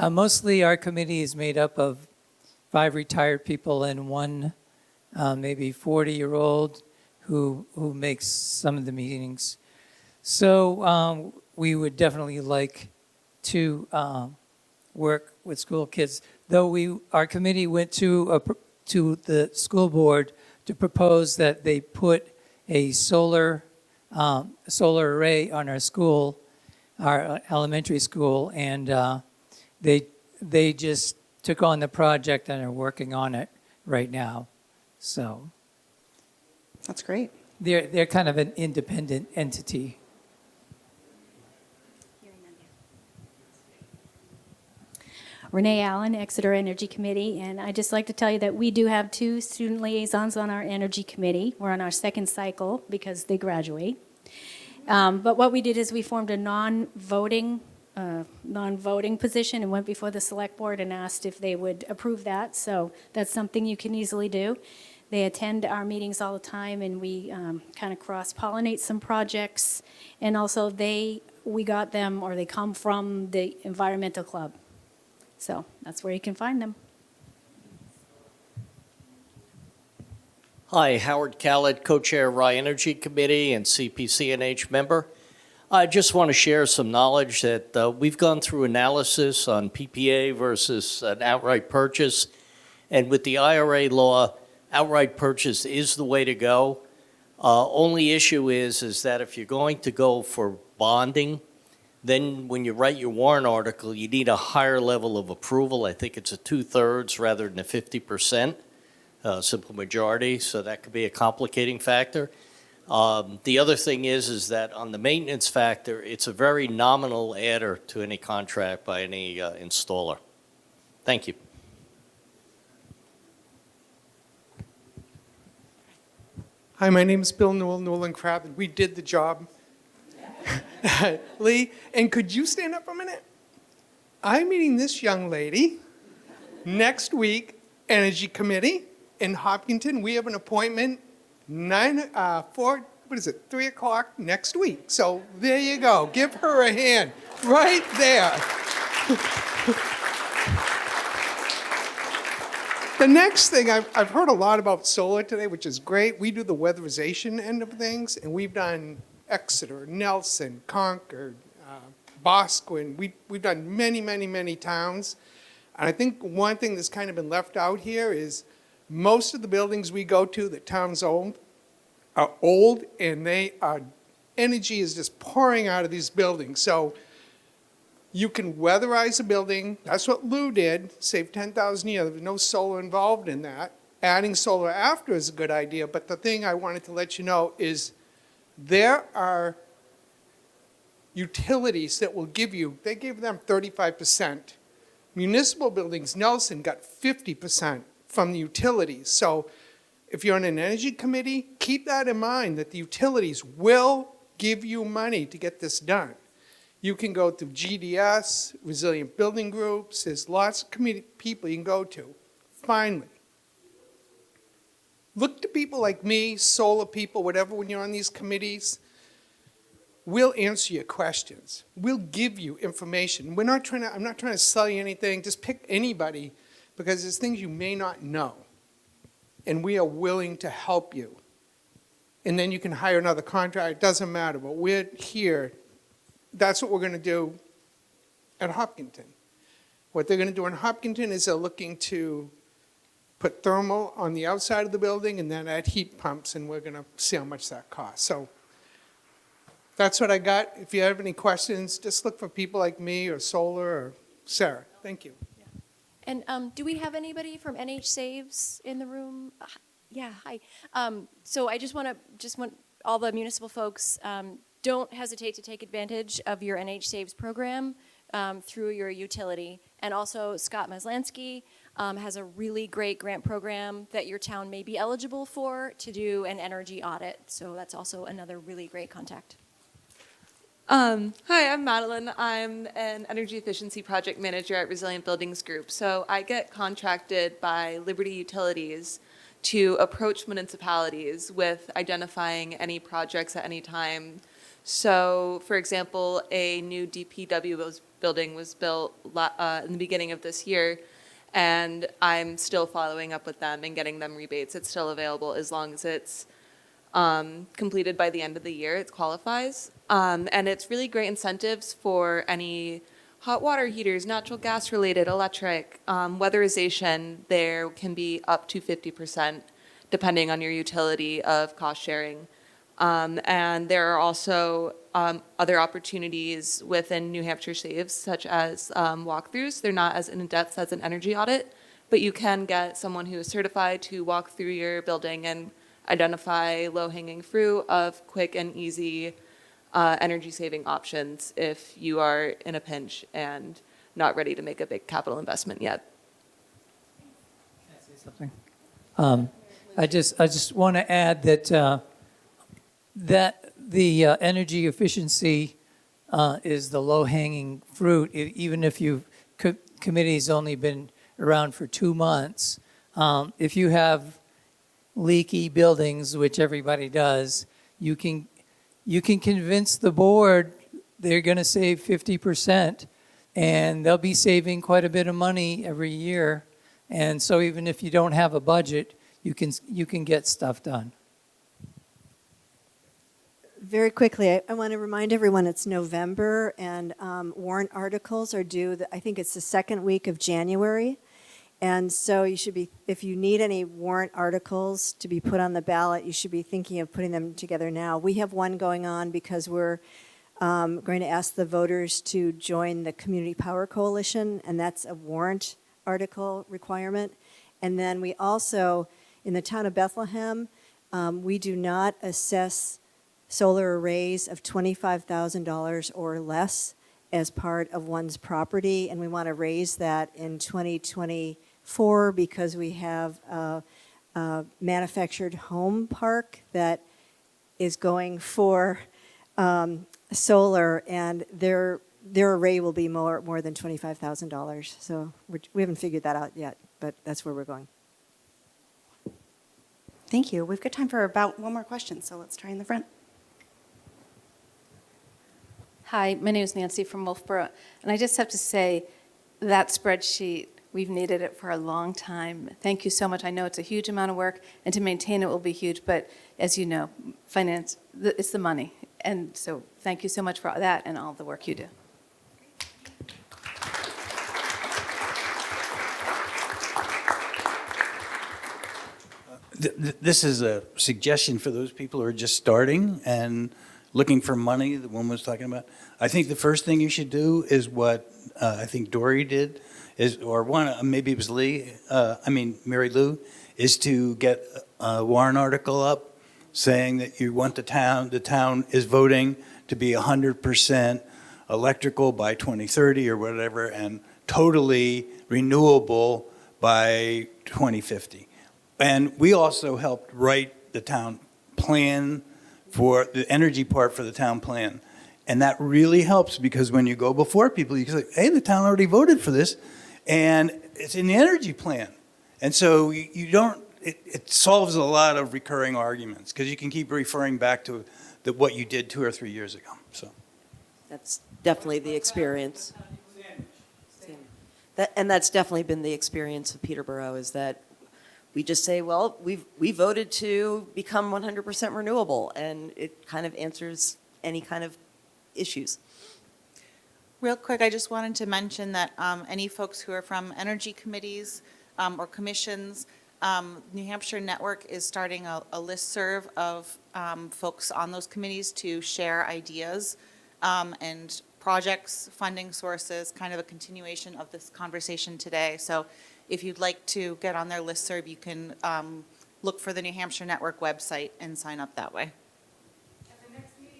Mostly our committee is made up of 5 retired people and 1 maybe 40-year-old who makes some of the meetings. So we would definitely like to work with school kids. Though our committee went to the school board to propose that they put a solar array on our school, our elementary school, and they just took on the project and are working on it right now. So That's great. they're kind of an independent entity. Renee Allen, Exeter Energy Committee, and I'd just like to tell you that we do have 2 student liaisons on our Energy Committee. We're on our 2nd cycle because they graduate. But what we did is we formed a non-voting position and went before the select board and asked if they would approve that. So that's something you can easily do. They attend our meetings all the time, and we kind of cross-pollinate some projects. And also they come from the environmental club. So that's where you can find them. Hi, Howard Khaled, co-chair Rye Energy Committee and CPCNH member. I just want to share some knowledge that we've gone through analysis on PPA versus an outright purchase. And with the IRA law, outright purchase is the way to go. Only issue is that if you're going to go for bonding, then when you write your warrant article, you need a higher level of approval. I think it's a 2/3 rather than a 50%, simple majority, so that could be a complicating factor. The other thing is that on the maintenance factor, it's a very nominal adder to any contract by any installer. Thank you. Hi, my name is Bill Newell, Newell and Crab, and we did the job. Lee, and could you stand up for a minute? I'm meeting this young lady next week, Energy Committee in Hopkinton. We have an appointment 3 o'clock next week. So there you go. Give her a hand right there. The next thing, I've heard a lot about solar today, which is great. We do the weatherization end of things, and we've done Exeter, Nelson, Concord, Boscawen. We've done many, many, many towns. And I think one thing that's kind of been left out here is most of the buildings we go to that towns own are old, and energy is just pouring out of these buildings. So you can weatherize a building. That's what Lou did, save 10,000 a year. There was no solar involved in that. Adding solar after is a good idea, but the thing I wanted to let you know is there are utilities that will give you, they gave them 35%. Municipal buildings, Nelson got 50% from the utilities. So if you're on an energy committee, keep that in mind, that the utilities will give you money to get this done. You can go through GDS, resilient building groups. There's lots of committee people you can go to. Finally, look to people like me, solar people, whatever, when you're on these committees. We'll answer your questions. We'll give you information. I'm not trying to sell you anything. Just pick anybody, because there's things you may not know. And we are willing to help you. And then you can hire another contractor. It doesn't matter, but we're here. That's what we're going to do at Hopkinton. What they're going to do in Hopkinton is they're looking to put thermal on the outside of the building and then add heat pumps, and we're going to see how much that costs. So that's what I got. If you have any questions, just look for people like me or Solar or Sarah. Thank you. And do we have anybody from NH Saves in the room? Yeah, hi. So I just want all the municipal folks, don't hesitate to take advantage of your NH Saves program through your utility. And also Scott Maslansky has a really great grant program that your town may be eligible for to do an energy audit. So that's also another really great contact. Hi, I'm Madeline. I'm an energy efficiency project manager at Resilient Buildings Group. So I get contracted by Liberty Utilities to approach municipalities with identifying any projects at any time. So, for example, a new DPW building was built in the beginning of this year, and I'm still following up with them and getting them rebates. It's still available as long as it's completed by the end of the year. It qualifies. And it's really great incentives for any hot water heaters, natural gas related, electric, weatherization. There can be up to 50% depending on your utility of cost sharing. And there are also other opportunities within New Hampshire Saves, such as walkthroughs. They're not as in-depth as an energy audit, but you can get someone who is certified to walk through your building and identify low-hanging fruit of quick and easy energy-saving options if you are in a pinch and not ready to make a big capital investment yet. Can I say something? I just want to add that that the energy efficiency is the low-hanging fruit. Even if your committee's only been around for 2 months, if you have leaky buildings, which everybody does, you can convince the board they're going to save 50%, and they'll be saving quite a bit of money every year. And so even if you don't have a budget, you can get stuff done. Very quickly, I want to remind everyone it's November, and warrant articles are due, I think it's the second week of January. And so you should be, if you need any warrant articles to be put on the ballot, you should be thinking of putting them together now. We have one going on because we're going to ask the voters to join the Community Power Coalition, and that's a warrant article requirement. And then we also, in the town of Bethlehem, we do not assess solar arrays of $25,000 or less as part of one's property, and we want to raise that in 2024 because we have a manufactured home park that is going for solar, and their array will be more than $25,000. So we haven't figured that out yet, but that's where we're going. Thank you. We've got time for about one more question, so let's try in the front. Hi, my name is Nancy from Wolfboro, and I just have to say that spreadsheet We've needed it for a long time. Thank you so much. I know it's a huge amount of work, and to maintain it will be huge, but as you know, finance, it's the money. And so thank you so much for that and all the work you do. This is a suggestion for those people who are just starting and looking for money, the woman was talking about. I think the first thing you should do is what I think Dori did, maybe it was Mary Lou, is to get a warrant article up saying that you want the town is voting to be 100% electrical by 2030 or whatever, and totally renewable by 2050. And we also helped write the town plan for the energy part for the town plan. And that really helps because when you go before people, you can say, hey, the town already voted for this and it's in the energy plan. And so it solves a lot of recurring arguments because you can keep referring back to what you did 2 or 3 years ago. So That's definitely the experience. And that's definitely been the experience of Peterborough, is that we just say, well, we voted to become 100% renewable, and it kind of answers any kind of issues. Real quick, I just wanted to mention that any folks who are from energy committees or commissions, New Hampshire Network is starting a listserv of folks on those committees to share ideas and projects, funding sources, kind of a continuation of this conversation today. So if you'd like to get on their listserv, you can look for the New Hampshire Network website and sign up that way.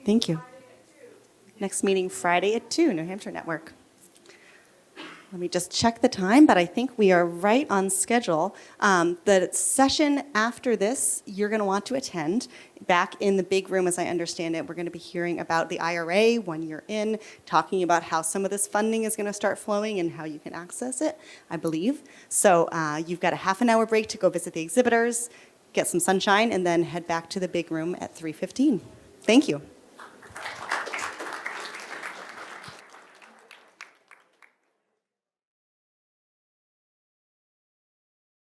Thank you. Next meeting Friday at 2, New Hampshire Network. Let me just check the time, but I think we are right on schedule. The session after this, you're going to want to attend. Back in the big room, as I understand it, we're going to be hearing about the IRA 1 year in, talking about how some of this funding is going to start flowing and how you can access it, I believe. So you've got a half an hour break to go visit the exhibitors, get some sunshine, and then head back to the big room at 3:15. Thank you.